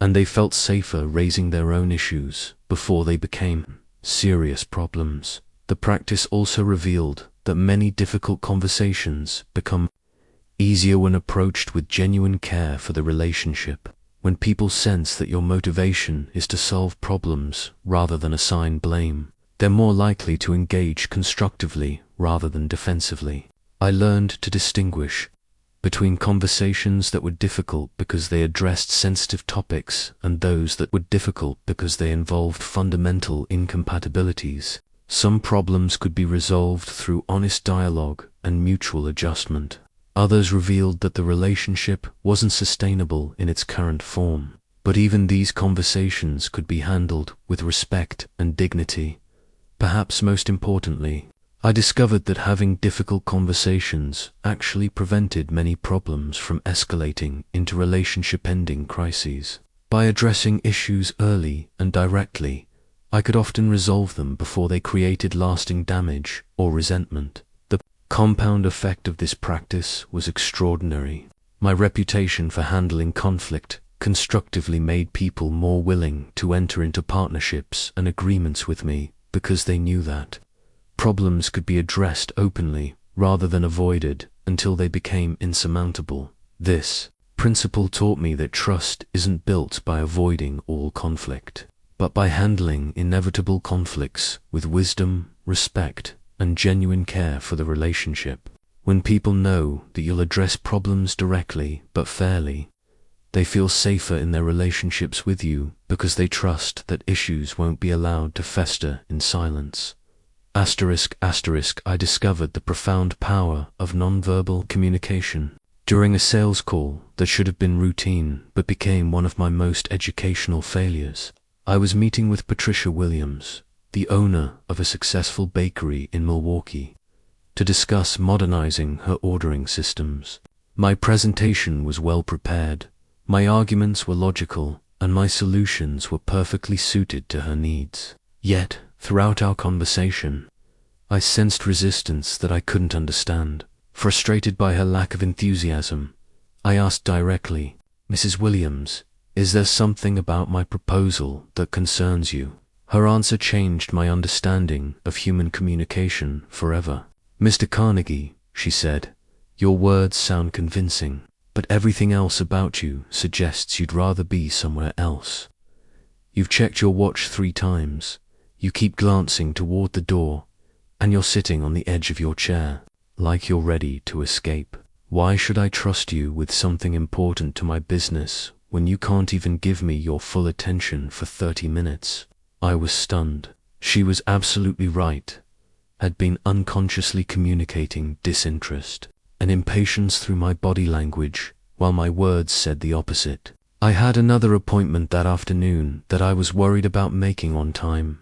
A: and they felt safer raising their own issues before they became serious problems. The practice also revealed that many difficult conversations become easier when approached with genuine care for the relationship. When people sense that your motivation is to solve problems rather than assign blame, they're more likely to engage constructively rather than defensively. I learned to distinguish between conversations that were difficult because they addressed sensitive topics and those that were difficult because they involved fundamental incompatibilities. Some problems could be resolved through honest dialogue and mutual adjustment. Others revealed that the relationship wasn't sustainable in its current form. But even these conversations could be handled with respect and dignity. Perhaps most importantly, I discovered that having difficult conversations actually prevented many problems from escalating into relationship-ending crises. By addressing issues early and directly, I could often resolve them before they created lasting damage or resentment. The compound effect of this practice was extraordinary. My reputation for handling conflict constructively made people more willing to enter into partnerships and agreements with me because they knew that problems could be addressed openly rather than avoided until they became insurmountable. This principle taught me that trust isn't built by avoiding all conflict, but by handling inevitable conflicts with wisdom, respect, and genuine care for the relationship. When people know that you'll address problems directly but fairly, they feel safer in their relationships with you because they trust that issues won't be allowed to fester in silence. ****, I discovered the profound power of nonverbal communication. During a sales call that should have been routine but became one of my most educational failures, I was meeting with Patricia Williams, the owner of a successful bakery in Milwaukee, to discuss modernizing her ordering systems. My presentation was well prepared. My arguments were logical, and my solutions were perfectly suited to her needs. Yet, throughout our conversation, I sensed resistance that I couldn't understand. Frustrated by her lack of enthusiasm, I asked directly, "Mrs. Williams, is there something about my proposal that concerns you?" Her answer changed my understanding of human communication forever. "Mr. Carnegie," she said, "your words sound convincing, but everything else about you suggests you'd rather be somewhere else. You've checked your watch 3 times, you keep glancing toward the door, and you're sitting on the edge of your chair, like you're ready to escape. Why should I trust you with something important to my business when you can't even give me your full attention for 30 minutes? I was stunned. She was absolutely right. Had been unconsciously communicating disinterest and impatience through my body language, while my words said the opposite. I had another appointment that afternoon that I was worried about making on time,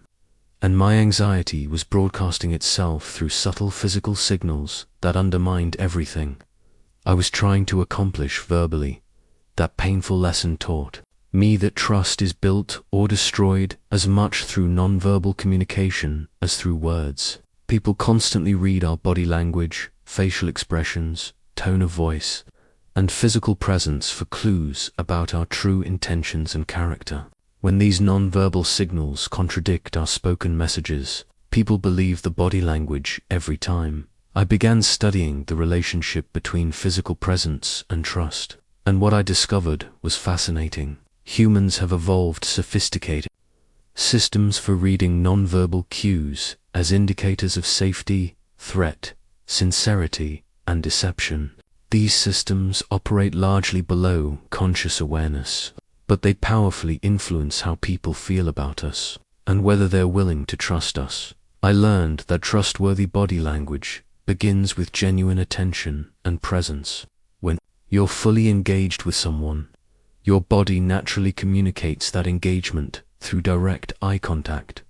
A: and my anxiety was broadcasting itself through subtle physical signals that undermined everything I was trying to accomplish verbally. That painful lesson taught me that trust is built or destroyed as much through nonverbal communication as through words. People constantly read our body language, facial expressions, tone of voice, and physical presence for clues about our true intentions and character. When these nonverbal signals contradict our spoken messages, people believe the body language every time. I began studying the relationship between physical presence and trust, and what I discovered was fascinating. Humans have evolved sophisticated systems for reading nonverbal cues as indicators of safety, threat, sincerity, and deception. These systems operate largely below conscious awareness, but they powerfully influence how people feel about us and whether they're willing to trust us. I learned that trustworthy body language begins with genuine attention and presence. When you're fully engaged with someone, your body naturally communicates that engagement through direct eye contact,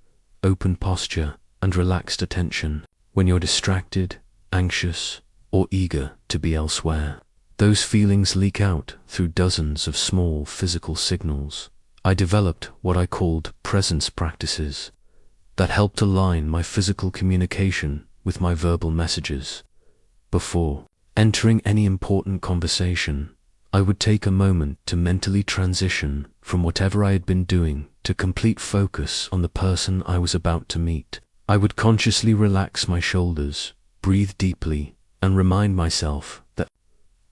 A: open posture, and relaxed attention. When you're distracted, anxious, or eager to be elsewhere, those feelings leak out through dozens of small physical signals. I developed what I called presence practices that helped align my physical communication with my verbal messages. Before entering any important conversation, I would take a moment to mentally transition from whatever I had been doing to complete focus on the person I was about to meet. I would consciously relax my shoulders, breathe deeply, and remind myself that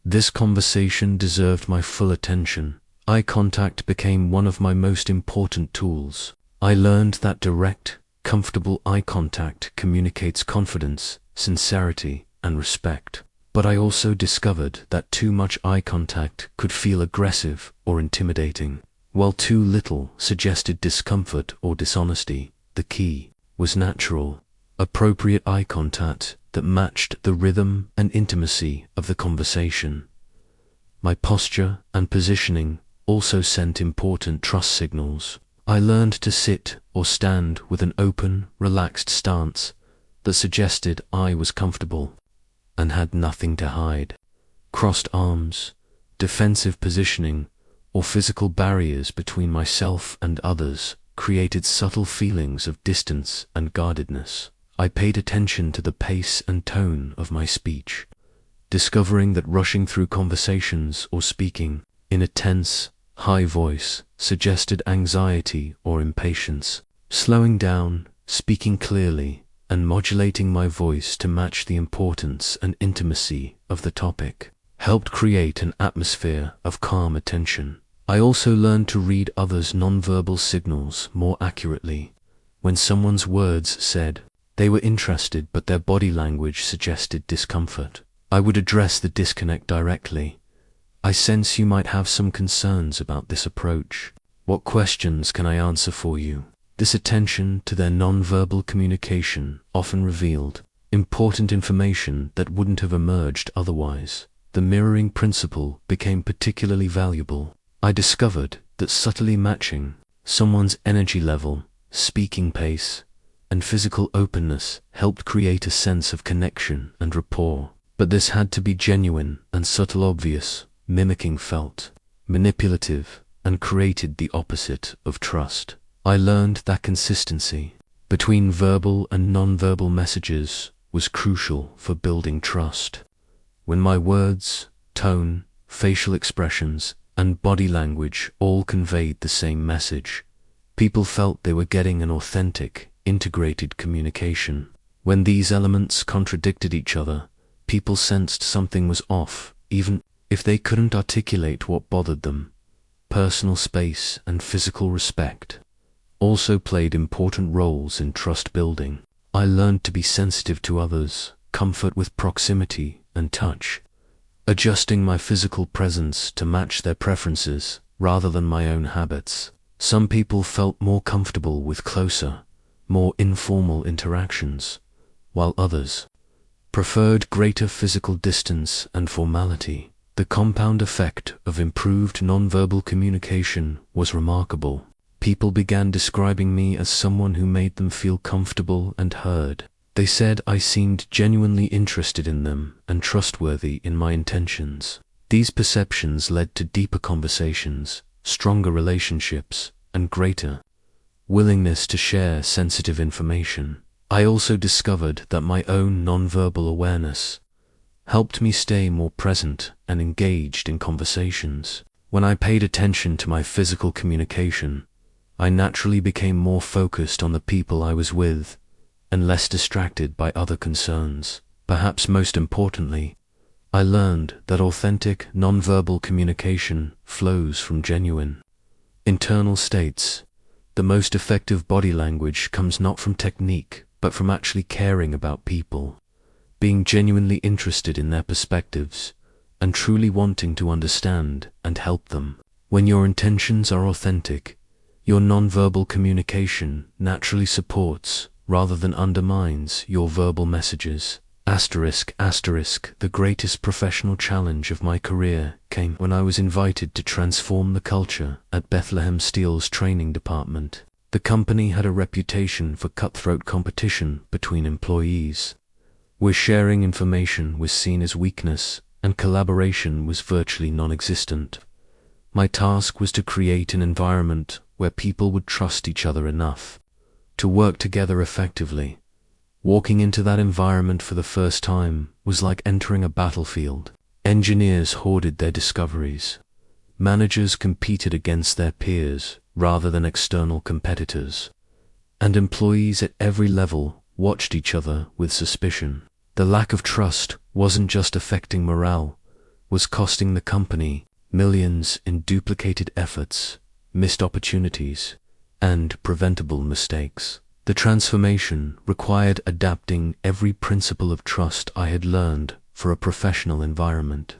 A: this conversation deserved my full attention. Eye contact became one of my most important tools. I learned that direct, comfortable eye contact communicates confidence, sincerity, and respect. But I also discovered that too much eye contact could feel aggressive or intimidating, while too little suggested discomfort or dishonesty. The key was natural, appropriate eye contact that matched the rhythm and intimacy of the conversation. My posture and positioning also sent important trust signals. I learned to sit or stand with an open, relaxed stance that suggested I was comfortable and had nothing to hide. Crossed arms, defensive positioning, or physical barriers between myself and others created subtle feelings of distance and guardedness. I paid attention to the pace and tone of my speech, discovering that rushing through conversations or speaking in a tense, high voice suggested anxiety or impatience. Slowing down, speaking clearly, and modulating my voice to match the importance and intimacy of the topic helped create an atmosphere of calm attention. I also learned to read others' nonverbal signals more accurately. When someone's words said they were interested but their body language suggested discomfort, I would address the disconnect directly. I sense you might have some concerns about this approach. What questions can I answer for you? This attention to their nonverbal communication often revealed important information that wouldn't have emerged otherwise. The mirroring principle became particularly valuable. I discovered that subtly matching someone's energy level, speaking pace, and physical openness helped create a sense of connection and rapport. But this had to be genuine and subtle. Obvious mimicking felt manipulative and created the opposite of trust. I learned that consistency between verbal and nonverbal messages was crucial for building trust. When my words, tone, facial expressions, and body language all conveyed the same message, people felt they were getting an authentic, integrated communication. When these elements contradicted each other, people sensed something was off, even if they couldn't articulate what bothered them. Personal space and physical respect also played important roles in trust building. I learned to be sensitive to others, comfort with proximity and touch, adjusting my physical presence to match their preferences rather than my own habits. Some people felt more comfortable with closer, more informal interactions, while others preferred greater physical distance and formality. The compound effect of improved nonverbal communication was remarkable. People began describing me as someone who made them feel comfortable and heard. They said I seemed genuinely interested in them and trustworthy in my intentions. These perceptions led to deeper conversations, stronger relationships, and greater willingness to share sensitive information. I also discovered that my own nonverbal awareness helped me stay more present and engaged in conversations. When I paid attention to my physical communication, I naturally became more focused on the people I was with and less distracted by other concerns. Perhaps most importantly, I learned that authentic, nonverbal communication flows from genuine internal states. The most effective body language comes not from technique, but from actually caring about people, being genuinely interested in their perspectives, and truly wanting to understand and help them. When your intentions are authentic, your nonverbal communication naturally supports rather than undermines your verbal messages. The greatest professional challenge of my career came when I was invited to transform the culture at Bethlehem Steel's training department. The company had a reputation for cutthroat competition between employees, where sharing information was seen as weakness and collaboration was virtually non-existent. My task was to create an environment where people would trust each other enough to work together effectively. Walking into that environment for the first time was like entering a battlefield. Engineers hoarded their discoveries. Managers competed against their peers rather than external competitors. And employees at every level watched each other with suspicion. The lack of trust wasn't just affecting morale, was costing the company millions in duplicated efforts, missed opportunities, and preventable mistakes. The transformation required adapting every principle of trust I had learned for a professional environment,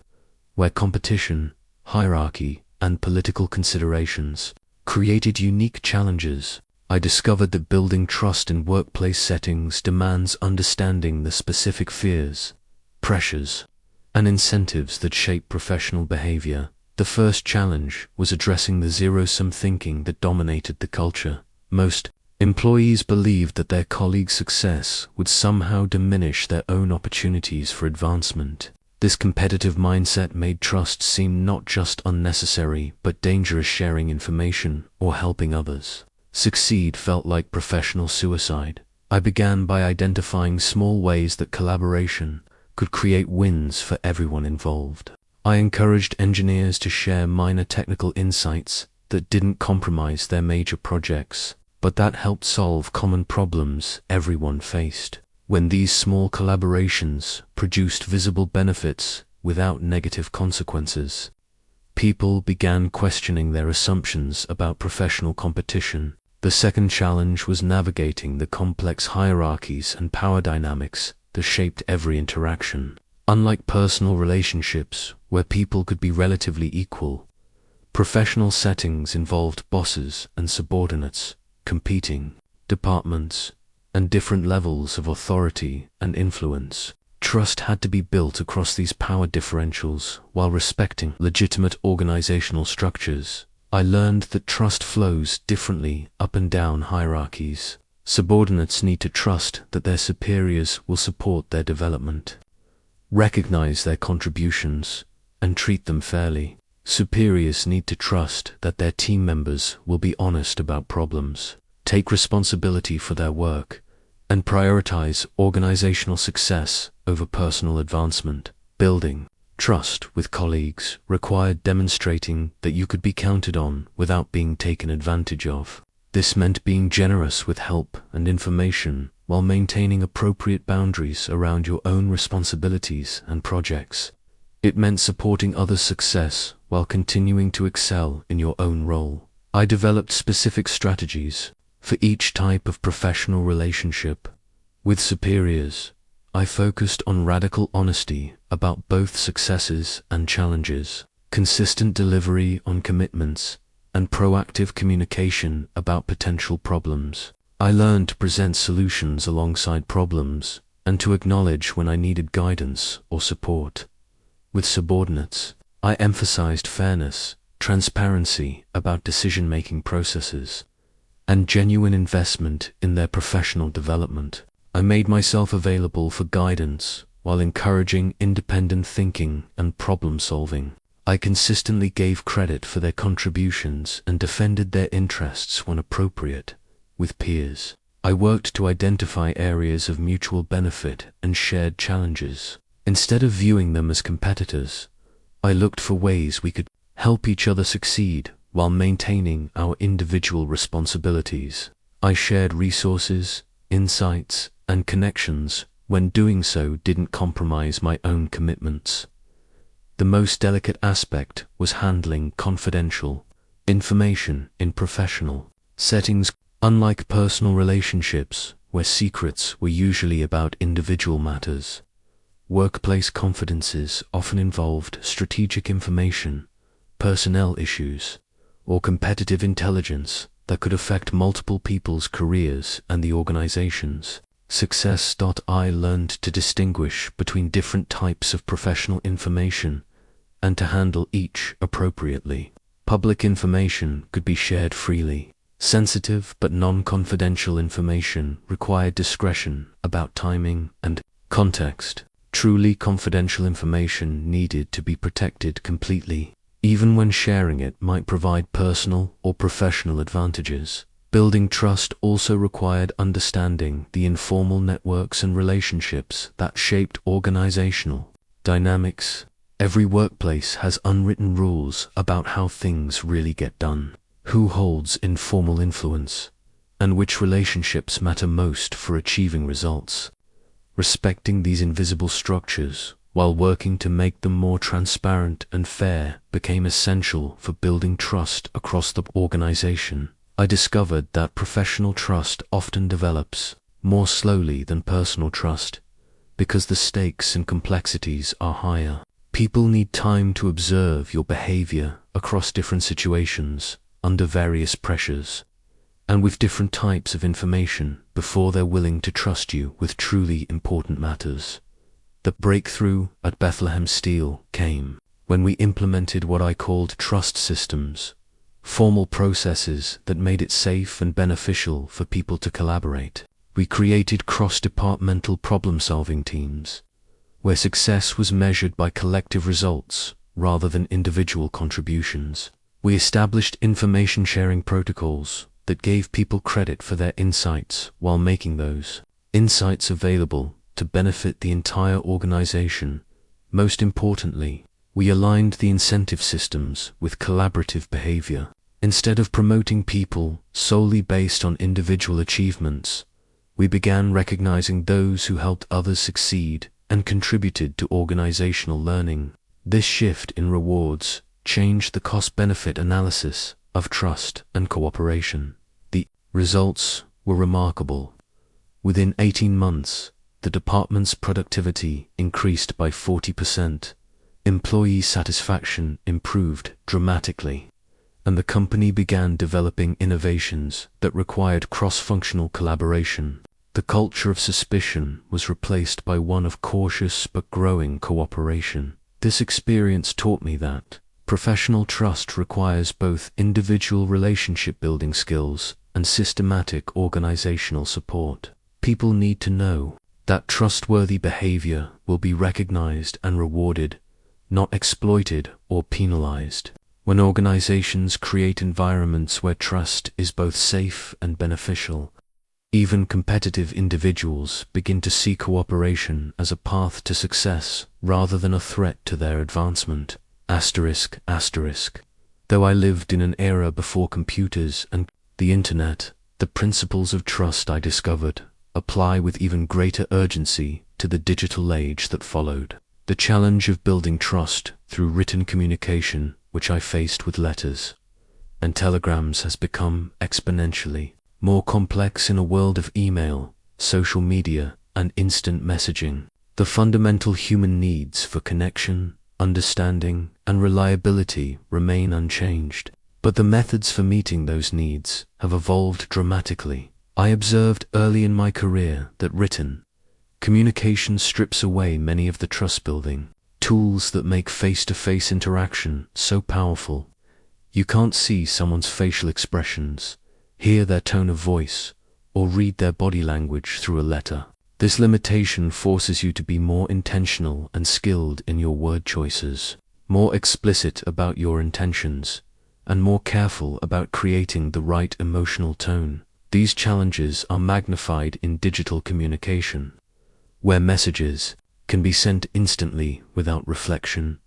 A: where competition, hierarchy, and political considerations created unique challenges. I discovered that building trust in workplace settings demands understanding the specific fears, pressures, and incentives that shape professional behavior. The first challenge was addressing the zero-sum thinking that dominated the culture. Most employees believed that their colleagues' success would somehow diminish their own opportunities for advancement. This competitive mindset made trust seem not just unnecessary but dangerous. Sharing information or helping others succeed felt like professional suicide. I began by identifying small ways that collaboration could create wins for everyone involved. I encouraged engineers to share minor technical insights that didn't compromise their major projects, but that helped solve common problems everyone faced. When these small collaborations produced visible benefits without negative consequences, people began questioning their assumptions about professional competition. The second challenge was navigating the complex hierarchies and power dynamics that shaped every interaction. Unlike personal relationships, where people could be relatively equal, professional settings involved bosses and subordinates, competing departments, and different levels of authority and influence. Trust had to be built across these power differentials while respecting legitimate organizational structures. I learned that trust flows differently up and down hierarchies. Subordinates need to trust that their superiors will support their development, recognize their contributions, and treat them fairly. Superiors need to trust that their team members will be honest about problems, take responsibility for their work, and prioritize organizational success over personal advancement. Building trust with colleagues required demonstrating that you could be counted on without being taken advantage of. This meant being generous with help and information while maintaining appropriate boundaries around your own responsibilities and projects. It meant supporting others' success while continuing to excel in your own role. I developed specific strategies for each type of professional relationship. With superiors, I focused on radical honesty about both successes and challenges, consistent delivery on commitments, and proactive communication about potential problems. I learned to present solutions alongside problems and to acknowledge when I needed guidance or support. With subordinates, I emphasized fairness, transparency about decision-making processes, and genuine investment in their professional development. I made myself available for guidance while encouraging independent thinking and problem-solving. I consistently gave credit for their contributions and defended their interests when appropriate. With peers, I worked to identify areas of mutual benefit and shared challenges. Instead of viewing them as competitors, I looked for ways we could help each other succeed while maintaining our individual responsibilities. I shared resources, insights, and connections when doing so didn't compromise my own commitments. The most delicate aspect was handling confidential information in professional settings. Unlike personal relationships, where secrets were usually about individual matters, workplace confidences often involved strategic information, personnel issues, or competitive intelligence that could affect multiple people's careers and the organization's success. I learned to distinguish between different types of professional information and to handle each appropriately. Public information could be shared freely. Sensitive but non-confidential information required discretion about timing and context. Truly confidential information needed to be protected completely, even when sharing it might provide personal or professional advantages. Building trust also required understanding the informal networks and relationships that shaped organizational dynamics. Every workplace has unwritten rules about how things really get done, who holds informal influence, and which relationships matter most for achieving results. Respecting these invisible structures while working to make them more transparent and fair became essential for building trust across the organization. I discovered that professional trust often develops more slowly than personal trust because the stakes and complexities are higher. People need time to observe your behavior across different situations under various pressures, and with different types of information before they're willing to trust you with truly important matters. The breakthrough at Bethlehem Steel came when we implemented what I called trust systems, formal processes that made it safe and beneficial for people to collaborate. We created cross-departmental problem-solving teams, where success was measured by collective results rather than individual contributions. We established information-sharing protocols that gave people credit for their insights while making those insights available to benefit the entire organization. Most importantly, we aligned the incentive systems with collaborative behavior. Instead of promoting people solely based on individual achievements, we began recognizing those who helped others succeed and contributed to organizational learning. This shift in rewards changed the cost-benefit analysis of trust and cooperation. The results were remarkable. Within 18 months, the department's productivity increased by 40%, employee satisfaction improved dramatically, and the company began developing innovations that required cross-functional collaboration. The culture of suspicion was replaced by one of cautious but growing cooperation. This experience taught me that professional trust requires both individual relationship-building skills and systematic organizational support. People need to know that trustworthy behavior will be recognized and rewarded, not exploited or penalized. When organizations create environments where trust is both safe and beneficial, even competitive individuals begin to see cooperation as a path to success rather than a threat to their advancement. Though I lived in an era before computers and the internet, the principles of trust I discovered apply with even greater urgency to the digital age that followed. The challenge of building trust through written communication, which I faced with letters and telegrams, has become exponentially more complex in a world of email, social media, and instant messaging. The fundamental human needs for connection, understanding, and reliability remain unchanged, but the methods for meeting those needs have evolved dramatically. I observed early in my career that written communication strips away many of the trust-building tools that make face-to-face interaction so powerful. You can't see someone's facial expressions, hear their tone of voice, or read their body language through a letter. This limitation forces you to be more intentional and skilled in your word choices, more explicit about your intentions, and more careful about creating the right emotional tone. These challenges are magnified in digital communication, where messages can be sent instantly without reflection,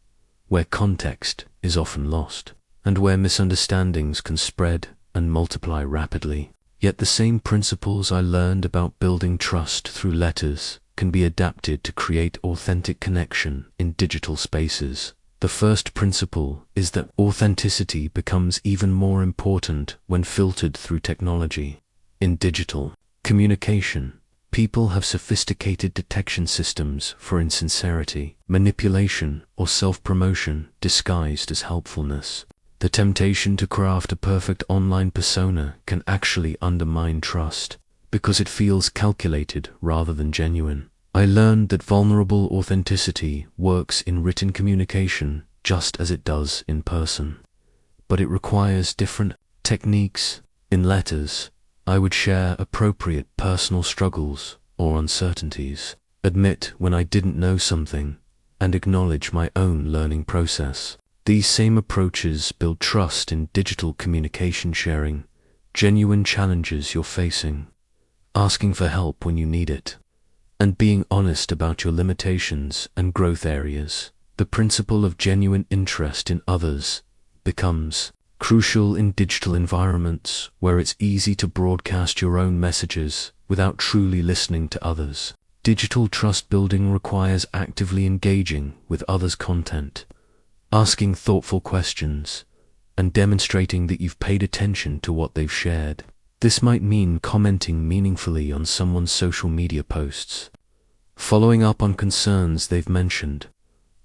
A: where context is often lost, and where misunderstandings can spread and multiply rapidly. Yet the same principles I learned about building trust through letters can be adapted to create authentic connection in digital spaces. The first principle is that authenticity becomes even more important when filtered through technology. In digital communication, people have sophisticated detection systems for insincerity, manipulation, or self-promotion disguised as helpfulness. The temptation to craft a perfect online persona can actually undermine trust because it feels calculated rather than genuine. I learned that vulnerable authenticity works in written communication just as it does in person, but it requires different techniques. In letters, I would share appropriate personal struggles or uncertainties, admit when I didn't know something, and acknowledge my own learning process. These same approaches build trust in digital communication, sharing genuine challenges you're facing, asking for help when you need it, and being honest about your limitations and growth areas. The principle of genuine interest in others becomes crucial in digital environments where it's easy to broadcast your own messages without truly listening to others. Digital trust building requires actively engaging with others' content, asking thoughtful questions, and demonstrating that you've paid attention to what they've shared. This might mean commenting meaningfully on someone's social media posts, following up on concerns they've mentioned,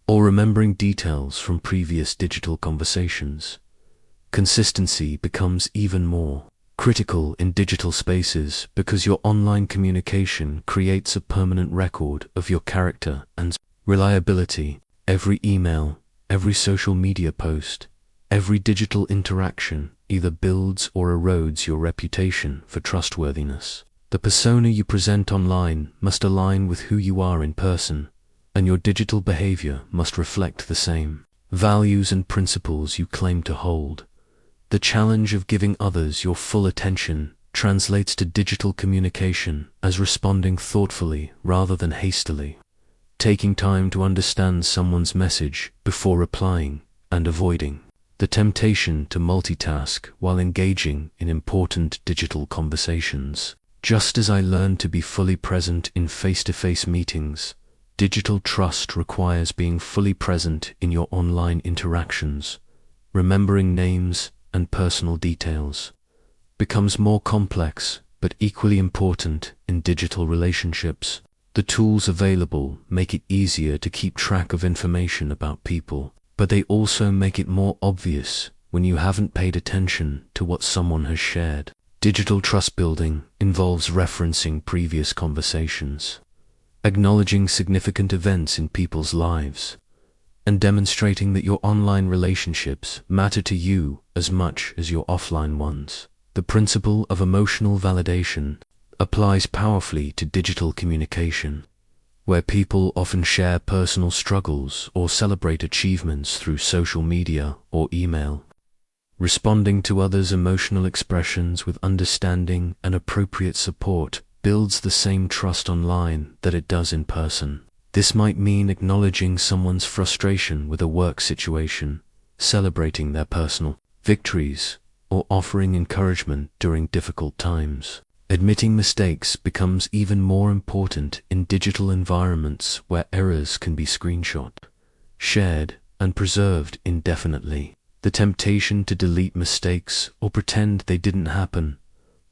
A: or remembering details from previous digital conversations. Consistency becomes even more critical in digital spaces because your online communication creates a permanent record of your character and reliability. Every email, every social media post, every digital interaction either builds or erodes your reputation for trustworthiness. The persona you present online must align with who you are in person, and your digital behavior must reflect the same values and principles you claim to hold. The challenge of giving others your full attention translates to digital communication as responding thoughtfully rather than hastily, taking time to understand someone's message before replying, and avoiding the temptation to multitask while engaging in important digital conversations. Just as I learned to be fully present in face-to-face meetings, digital trust requires being fully present in your online interactions. Remembering names and personal details becomes more complex but equally important in digital relationships. The tools available make it easier to keep track of information about people, but they also make it more obvious when you haven't paid attention to what someone has shared. Digital trust building involves referencing previous conversations, acknowledging significant events in people's lives, and demonstrating that your online relationships matter to you as much as your offline ones. The principle of emotional validation applies powerfully to digital communication, where people often share personal struggles or celebrate achievements through social media or email. Responding to others' emotional expressions with understanding and appropriate support builds the same trust online that it does in person. This might mean acknowledging someone's frustration with a work situation, celebrating their personal victories, or offering encouragement during difficult times. Admitting mistakes becomes even more important in digital environments where errors can be screenshot, shared, and preserved indefinitely. The temptation to delete mistakes or pretend they didn't happen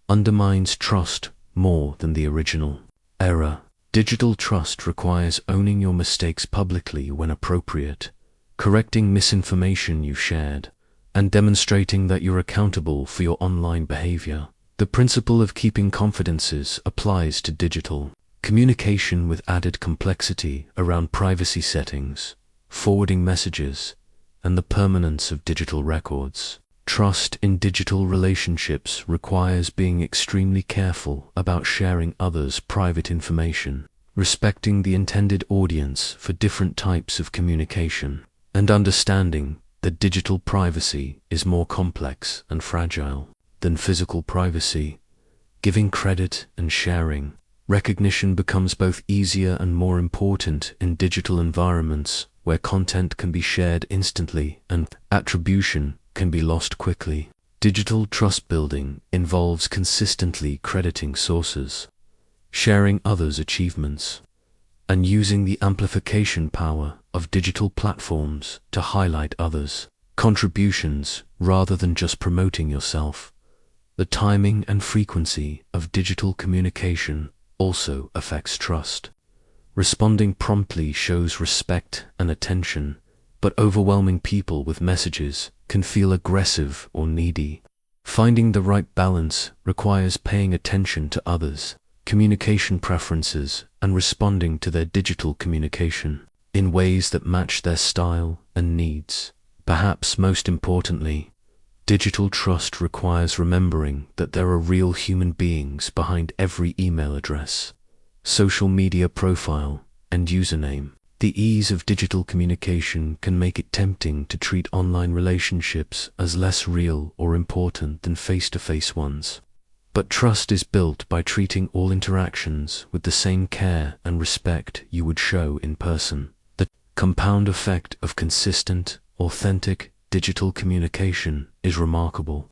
A: undermines trust more than the original error. Digital trust requires owning your mistakes publicly when appropriate, correcting misinformation you shared, and demonstrating that you're accountable for your online behavior. The principle of keeping confidences applies to digital communication with added complexity around privacy settings, forwarding messages, and the permanence of digital records. Trust in digital relationships requires being extremely careful about sharing others' private information, respecting the intended audience for different types of communication, and understanding that digital privacy is more complex and fragile than physical privacy. Giving credit and sharing recognition becomes both easier and more important in digital environments where content can be shared instantly and attribution can be lost quickly. Digital trust building involves consistently crediting sources, sharing others' achievements, and using the amplification power of digital platforms to highlight others' contributions rather than just promoting yourself. The timing and frequency of digital communication also affects trust. Responding promptly shows respect and attention, but overwhelming people with messages can feel aggressive or needy. Finding the right balance requires paying attention to others' communication preferences and responding to their digital communication in ways that match their style and needs. Perhaps most importantly, digital trust requires remembering that there are real human beings behind every email address, social media profile, and username. The ease of digital communication can make it tempting to treat online relationships as less real or important than face-to-face ones. But trust is built by treating all interactions with the same care and respect you would show in person. The compound effect of consistent, authentic digital communication is remarkable.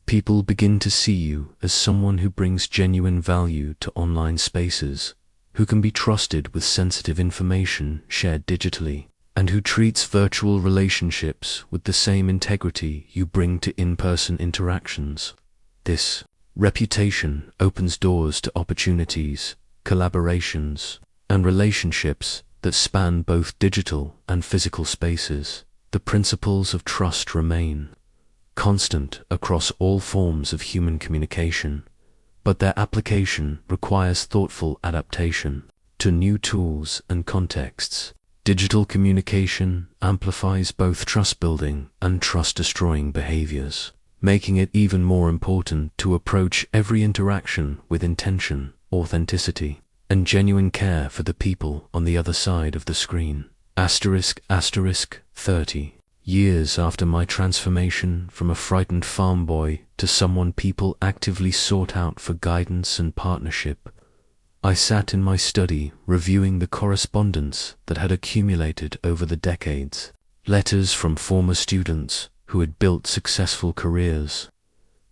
A: People begin to see you as someone who brings genuine value to online spaces, who can be trusted with sensitive information shared digitally, and who treats virtual relationships with the same integrity you bring to in-person interactions. This reputation opens doors to opportunities, collaborations, and relationships that span both digital and physical spaces. The principles of trust remain. constant across all forms of human communication, but their application requires thoughtful adaptation to new tools and contexts. Digital communication amplifies both trust-building and trust-destroying behaviors, making it even more important to approach every interaction with intention, authenticity, and genuine care for the people on the other side of the screen. ***30. Years after my transformation from a frightened farm boy to someone people actively sought out for guidance and partnership, I sat in my study reviewing the correspondence that had accumulated over the decades. Letters from former students who had built successful careers,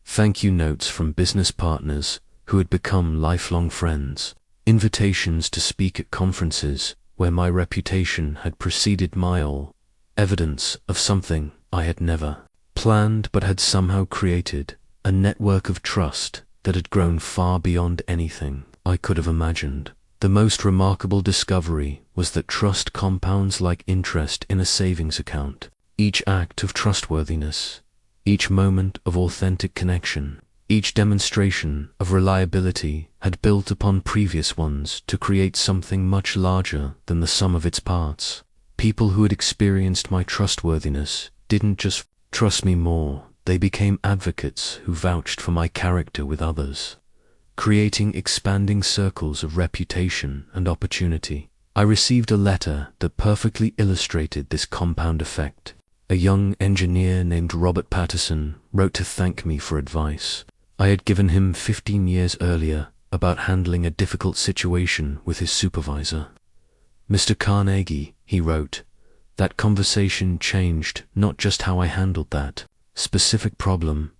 A: thank you notes from business partners who had become lifelong friends, invitations to speak at conferences where my reputation had preceded my all, evidence of something I had never planned but had somehow created, a network of trust that had grown far beyond anything I could have imagined. The most remarkable discovery was that trust compounds like interest in a savings account. Each act of trustworthiness, each moment of authentic connection, each demonstration of reliability had built upon previous ones to create something much larger than the sum of its parts. People who had experienced my trustworthiness didn't just trust me more, they became advocates who vouched for my character with others, creating expanding circles of reputation and opportunity. I received a letter that perfectly illustrated this compound effect. A young engineer named Robert Patterson wrote to thank me for advice I had given him 15 years earlier about handling a difficult situation with his supervisor. Mr. Carnegie, he wrote, that conversation changed not just how I handled that specific problem,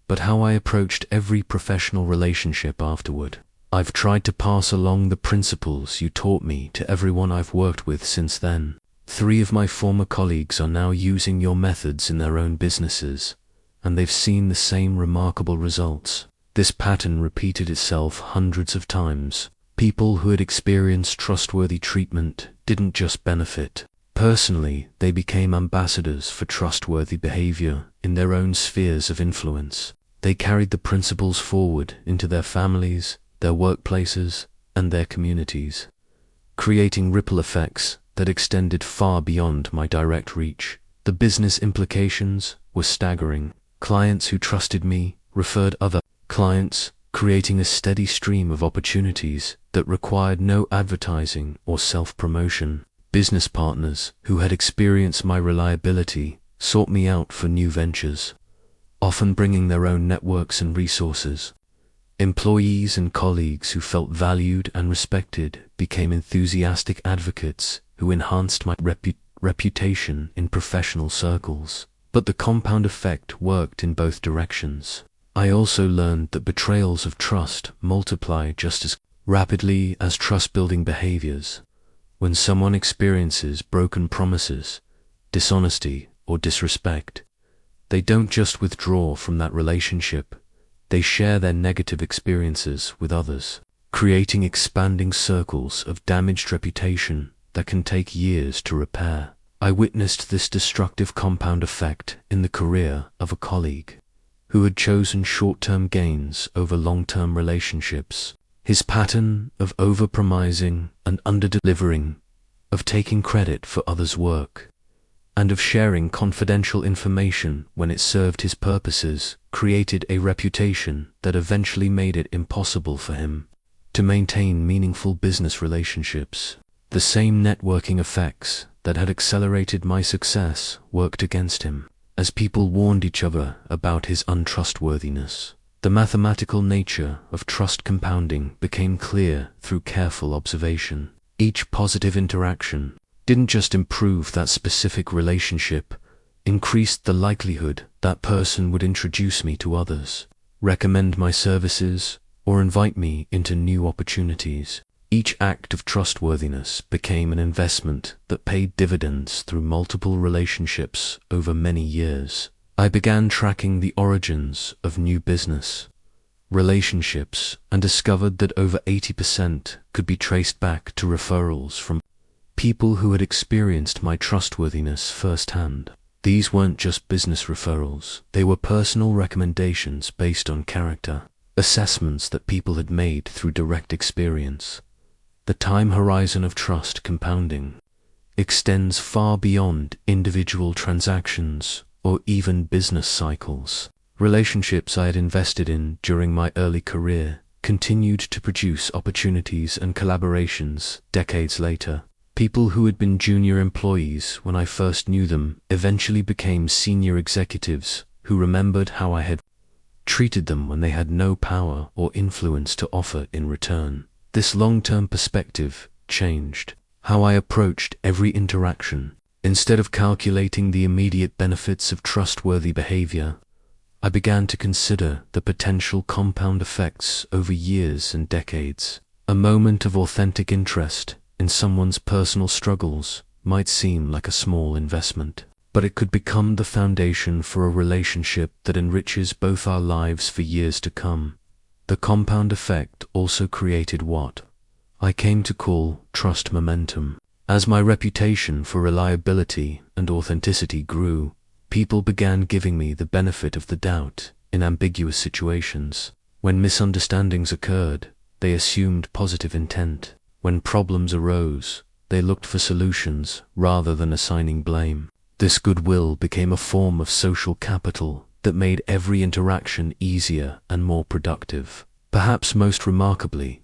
A: but how I approached every professional relationship afterward. I've tried to pass along the principles you taught me to everyone I've worked with since then. 3 of my former colleagues are now using your methods in their own businesses, and they've seen the same remarkable results. This pattern repeated itself hundreds of times. People who had experienced trustworthy treatment didn't just benefit. Personally, they became ambassadors for trustworthy behavior in their own spheres of influence. They carried the principles forward into their families, their workplaces, and their communities, creating ripple effects that extended far beyond my direct reach. The business implications were staggering. Clients who trusted me referred other clients, creating a steady stream of opportunities that required no advertising or self-promotion. Business partners who had experienced my reliability sought me out for new ventures, often bringing their own networks and resources. Employees and colleagues who felt valued and respected became enthusiastic advocates who enhanced my reputation in professional circles. But the compound effect worked in both directions. I also learned that betrayals of trust multiply just as rapidly as trust-building behaviors. When someone experiences broken promises, dishonesty, or disrespect, they don't just withdraw from that relationship, they share their negative experiences with others, creating expanding circles of damaged reputation that can take years to repair. I witnessed this destructive compound effect in the career of a colleague who had chosen short-term gains over long-term relationships. His pattern of over-promising and under-delivering, of taking credit for others' work, and of sharing confidential information when it served his purposes, created a reputation that eventually made it impossible for him to maintain meaningful business relationships. The same networking effects that had accelerated my success worked against him, as people warned each other about his untrustworthiness. The mathematical nature of trust compounding became clear through careful observation. Each positive interaction didn't just improve that specific relationship, increased the likelihood that person would introduce me to others, recommend my services, or invite me into new opportunities. Each act of trustworthiness became an investment that paid dividends through multiple relationships over many years. I began tracking the origins of new business relationships and discovered that over 80% could be traced back to referrals from people who had experienced my trustworthiness firsthand. These weren't just business referrals, they were personal recommendations based on character, assessments that people had made through direct experience. The time horizon of trust compounding extends far beyond individual transactions or even business cycles. Relationships I had invested in during my early career continued to produce opportunities and collaborations decades later. People who had been junior employees when I first knew them eventually became senior executives who remembered how I had treated them when they had no power or influence to offer in return. This long-term perspective changed how I approached every interaction. Instead of calculating the immediate benefits of trustworthy behavior, I began to consider the potential compound effects over years and decades. A moment of authentic interest in someone's personal struggles might seem like a small investment, but it could become the foundation for a relationship that enriches both our lives for years to come. The compound effect also created what I came to call trust momentum. As my reputation for reliability and authenticity grew, people began giving me the benefit of the doubt in ambiguous situations. When misunderstandings occurred, they assumed positive intent. When problems arose, they looked for solutions rather than assigning blame. This goodwill became a form of social capital that made every interaction easier and more productive. Perhaps most remarkably,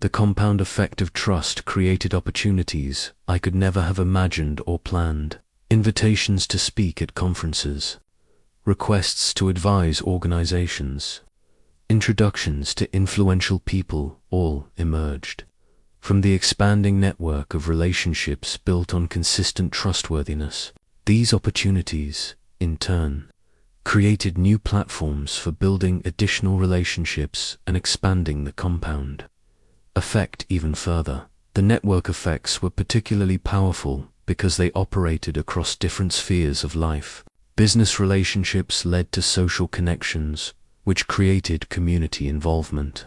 A: the compound effect of trust created opportunities I could never have imagined or planned. Invitations to speak at conferences, requests to advise organizations, introductions to influential people all emerged from the expanding network of relationships built on consistent trustworthiness. These opportunities, in turn, created new platforms for building additional relationships and expanding the compound effect even further. The network effects were particularly powerful because they operated across different spheres of life. Business relationships led to social connections, which created community involvement,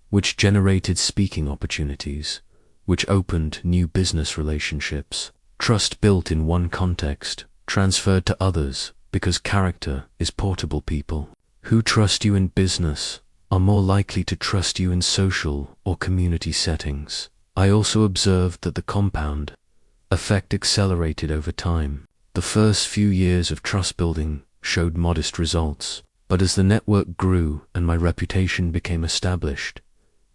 A: which generated speaking opportunities, which opened new business relationships. Trust built in one context transferred to others because character is portable. People who trust you in business are more likely to trust you in social or community settings. I also observed that the compound effect accelerated over time. The first few years of trust building showed modest results, but as the network grew and my reputation became established,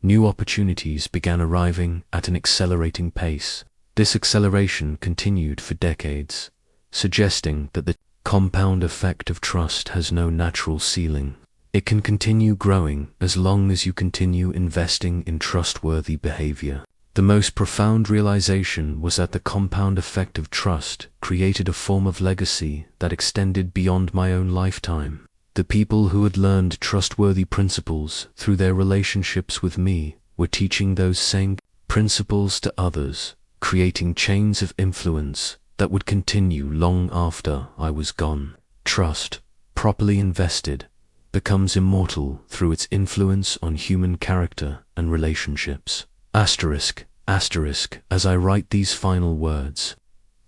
A: new opportunities began arriving at an accelerating pace. This acceleration continued for decades, suggesting that the compound effect of trust has no natural ceiling. It can continue growing as long as you continue investing in trustworthy behavior. The most profound realization was that the compound effect of trust created a form of legacy that extended beyond my own lifetime. The people who had learned trustworthy principles through their relationships with me were teaching those same principles to others, creating chains of influence that would continue long after I was gone. Trust, properly invested, becomes immortal through its influence on human character and relationships. Asterisk, as I write these final words,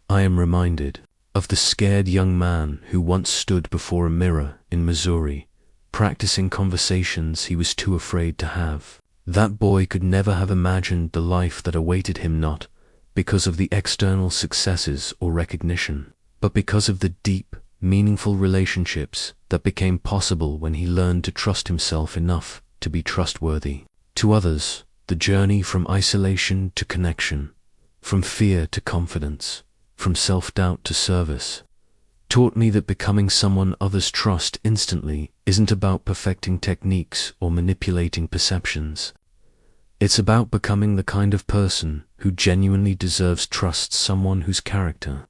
A: I am reminded of the scared young man who once stood before a mirror in Missouri, practicing conversations he was too afraid to have. That boy could never have imagined the life that awaited him, not because of the external successes or recognition, but because of the deep, meaningful relationships that became possible when he learned to trust himself enough to be trustworthy. To others, the journey from isolation to connection, from fear to confidence, from self-doubt to service, taught me that becoming someone others trust instantly isn't about perfecting techniques or manipulating perceptions. It's about becoming the kind of person who genuinely deserves trust. Someone whose character,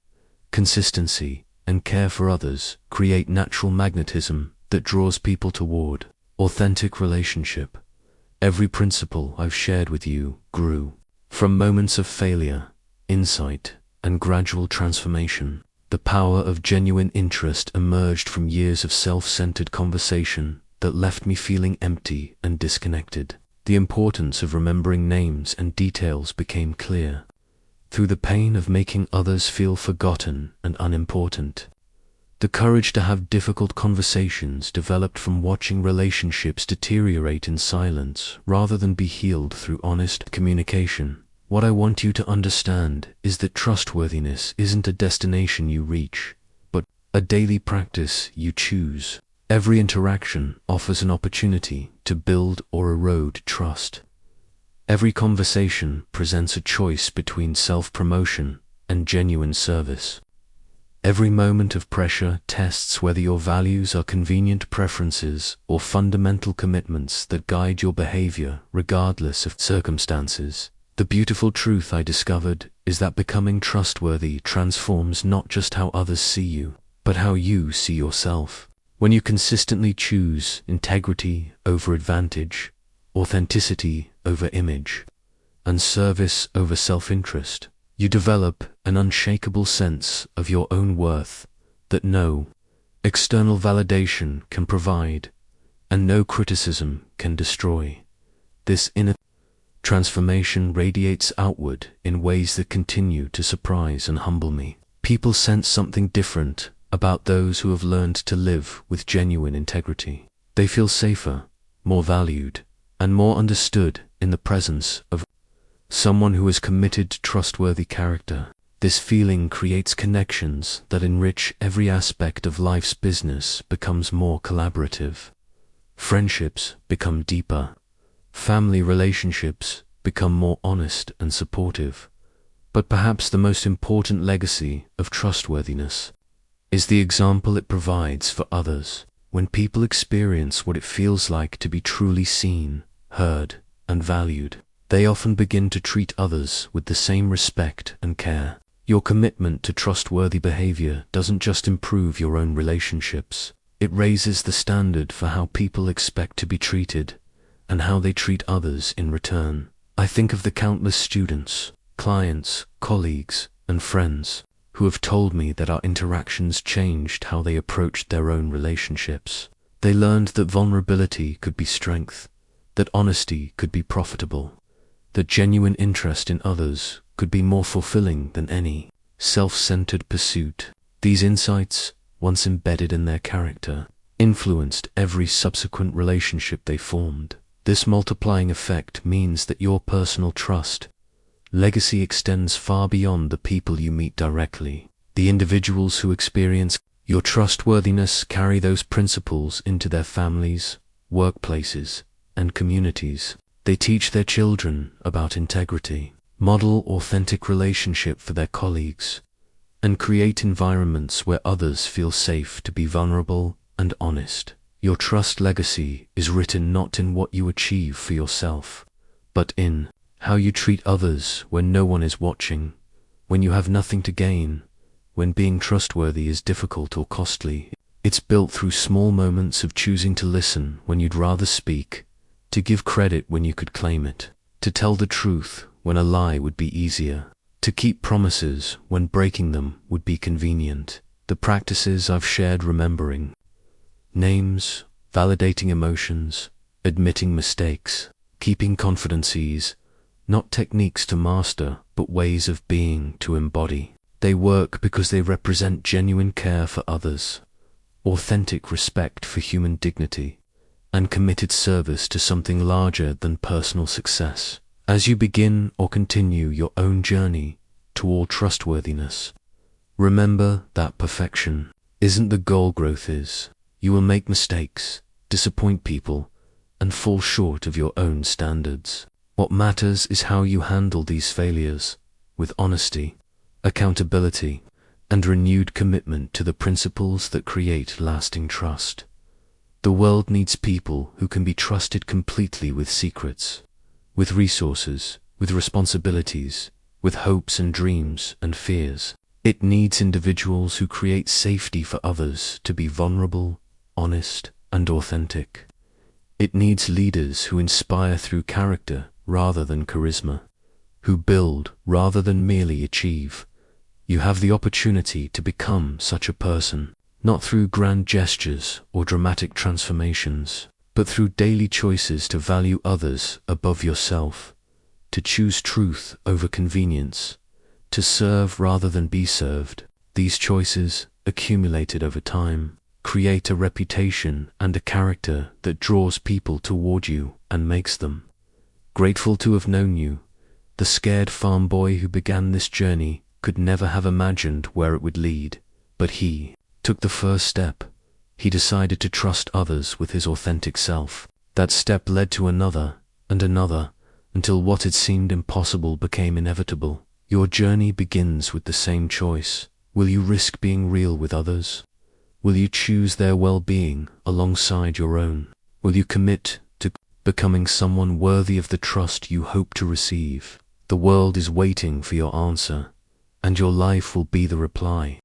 A: consistency, and care for others create natural magnetism that draws people toward authentic relationship. Every principle I've shared with you grew from moments of failure, insight, and gradual transformation. The power of genuine interest emerged from years of self-centered conversation that left me feeling empty and disconnected. The importance of remembering names and details became clear. Through the pain of making others feel forgotten and unimportant, The courage to have difficult conversations developed from watching relationships deteriorate in silence rather than be healed through honest communication. What I want you to understand is that trustworthiness isn't a destination you reach, but a daily practice you choose. Every interaction offers an opportunity to build or erode trust. Every conversation presents a choice between self-promotion and genuine service. Every moment of pressure tests whether your values are convenient preferences or fundamental commitments that guide your behavior regardless of circumstances. The beautiful truth I discovered is that becoming trustworthy transforms not just how others see you, but how you see yourself. When you consistently choose integrity over advantage, authenticity over image, and service over self-interest, you develop an unshakable sense of your own worth that no external validation can provide and no criticism can destroy. This inner transformation radiates outward in ways that continue to surprise and humble me. People sense something different about those who have learned to live with genuine integrity. They feel safer, more valued, and more understood in the presence of someone who has committed trustworthy character. This feeling creates connections that enrich every aspect of life's business, becomes more collaborative. Friendships become deeper. Family relationships become more honest and supportive. But perhaps the most important legacy of trustworthiness is the example it provides for others. When people experience what it feels like to be truly seen, heard, and valued, they often begin to treat others with the same respect and care. Your commitment to trustworthy behavior doesn't just improve your own relationships, it raises the standard for how people expect to be treated and how they treat others in return. I think of the countless students, clients, colleagues, and friends who have told me that our interactions changed how they approached their own relationships. They learned that vulnerability could be strength, that honesty could be profitable, that genuine interest in others could be more fulfilling than any self-centered pursuit. These insights, once embedded in their character, influenced every subsequent relationship they formed. This multiplying effect means that your personal trust legacy extends far beyond the people you meet directly. The individuals who experience your trustworthiness carry those principles into their families, workplaces, and communities. They teach their children about integrity, model authentic relationship for their colleagues, and create environments where others feel safe to be vulnerable and honest. Your trust legacy is written not in what you achieve for yourself, but in how you treat others when no one is watching, when you have nothing to gain, when being trustworthy is difficult or costly. It's built through small moments of choosing to listen when you'd rather speak, to give credit when you could claim it, to tell the truth when a lie would be easier, to keep promises when breaking them would be convenient. The practices I've shared, remembering names, validating emotions, admitting mistakes, keeping confidences, not techniques to master, but ways of being to embody. They work because they represent genuine care for others, authentic respect for human dignity, and committed service to something larger than personal success. As you begin or continue your own journey toward trustworthiness, remember that perfection isn't the goal. Growth is. You will make mistakes, disappoint people, and fall short of your own standards. What matters is how you handle these failures, with honesty, accountability, and renewed commitment to the principles that create lasting trust. The world needs people who can be trusted completely with secrets, with resources, with responsibilities, with hopes and dreams and fears. It needs individuals who create safety for others to be vulnerable, honest, and authentic. It needs leaders who inspire through character rather than charisma, who build rather than merely achieve. You have the opportunity to become such a person, not through grand gestures or dramatic transformations, but through daily choices to value others above yourself, to choose truth over convenience, to serve rather than be served. These choices, accumulated over time, create a reputation and a character that draws people toward you and makes them grateful to have known you. The scared farm boy who began this journey could never have imagined where it would lead, but he took the first step. He decided to trust others with his authentic self. That step led to another and another, until what had seemed impossible became inevitable. Your journey begins with the same choice. Will you risk being real with others? Will you choose their well-being alongside your own? Will you commit to becoming someone worthy of the trust you hope to receive? The world is waiting for your answer, and your life will be the reply.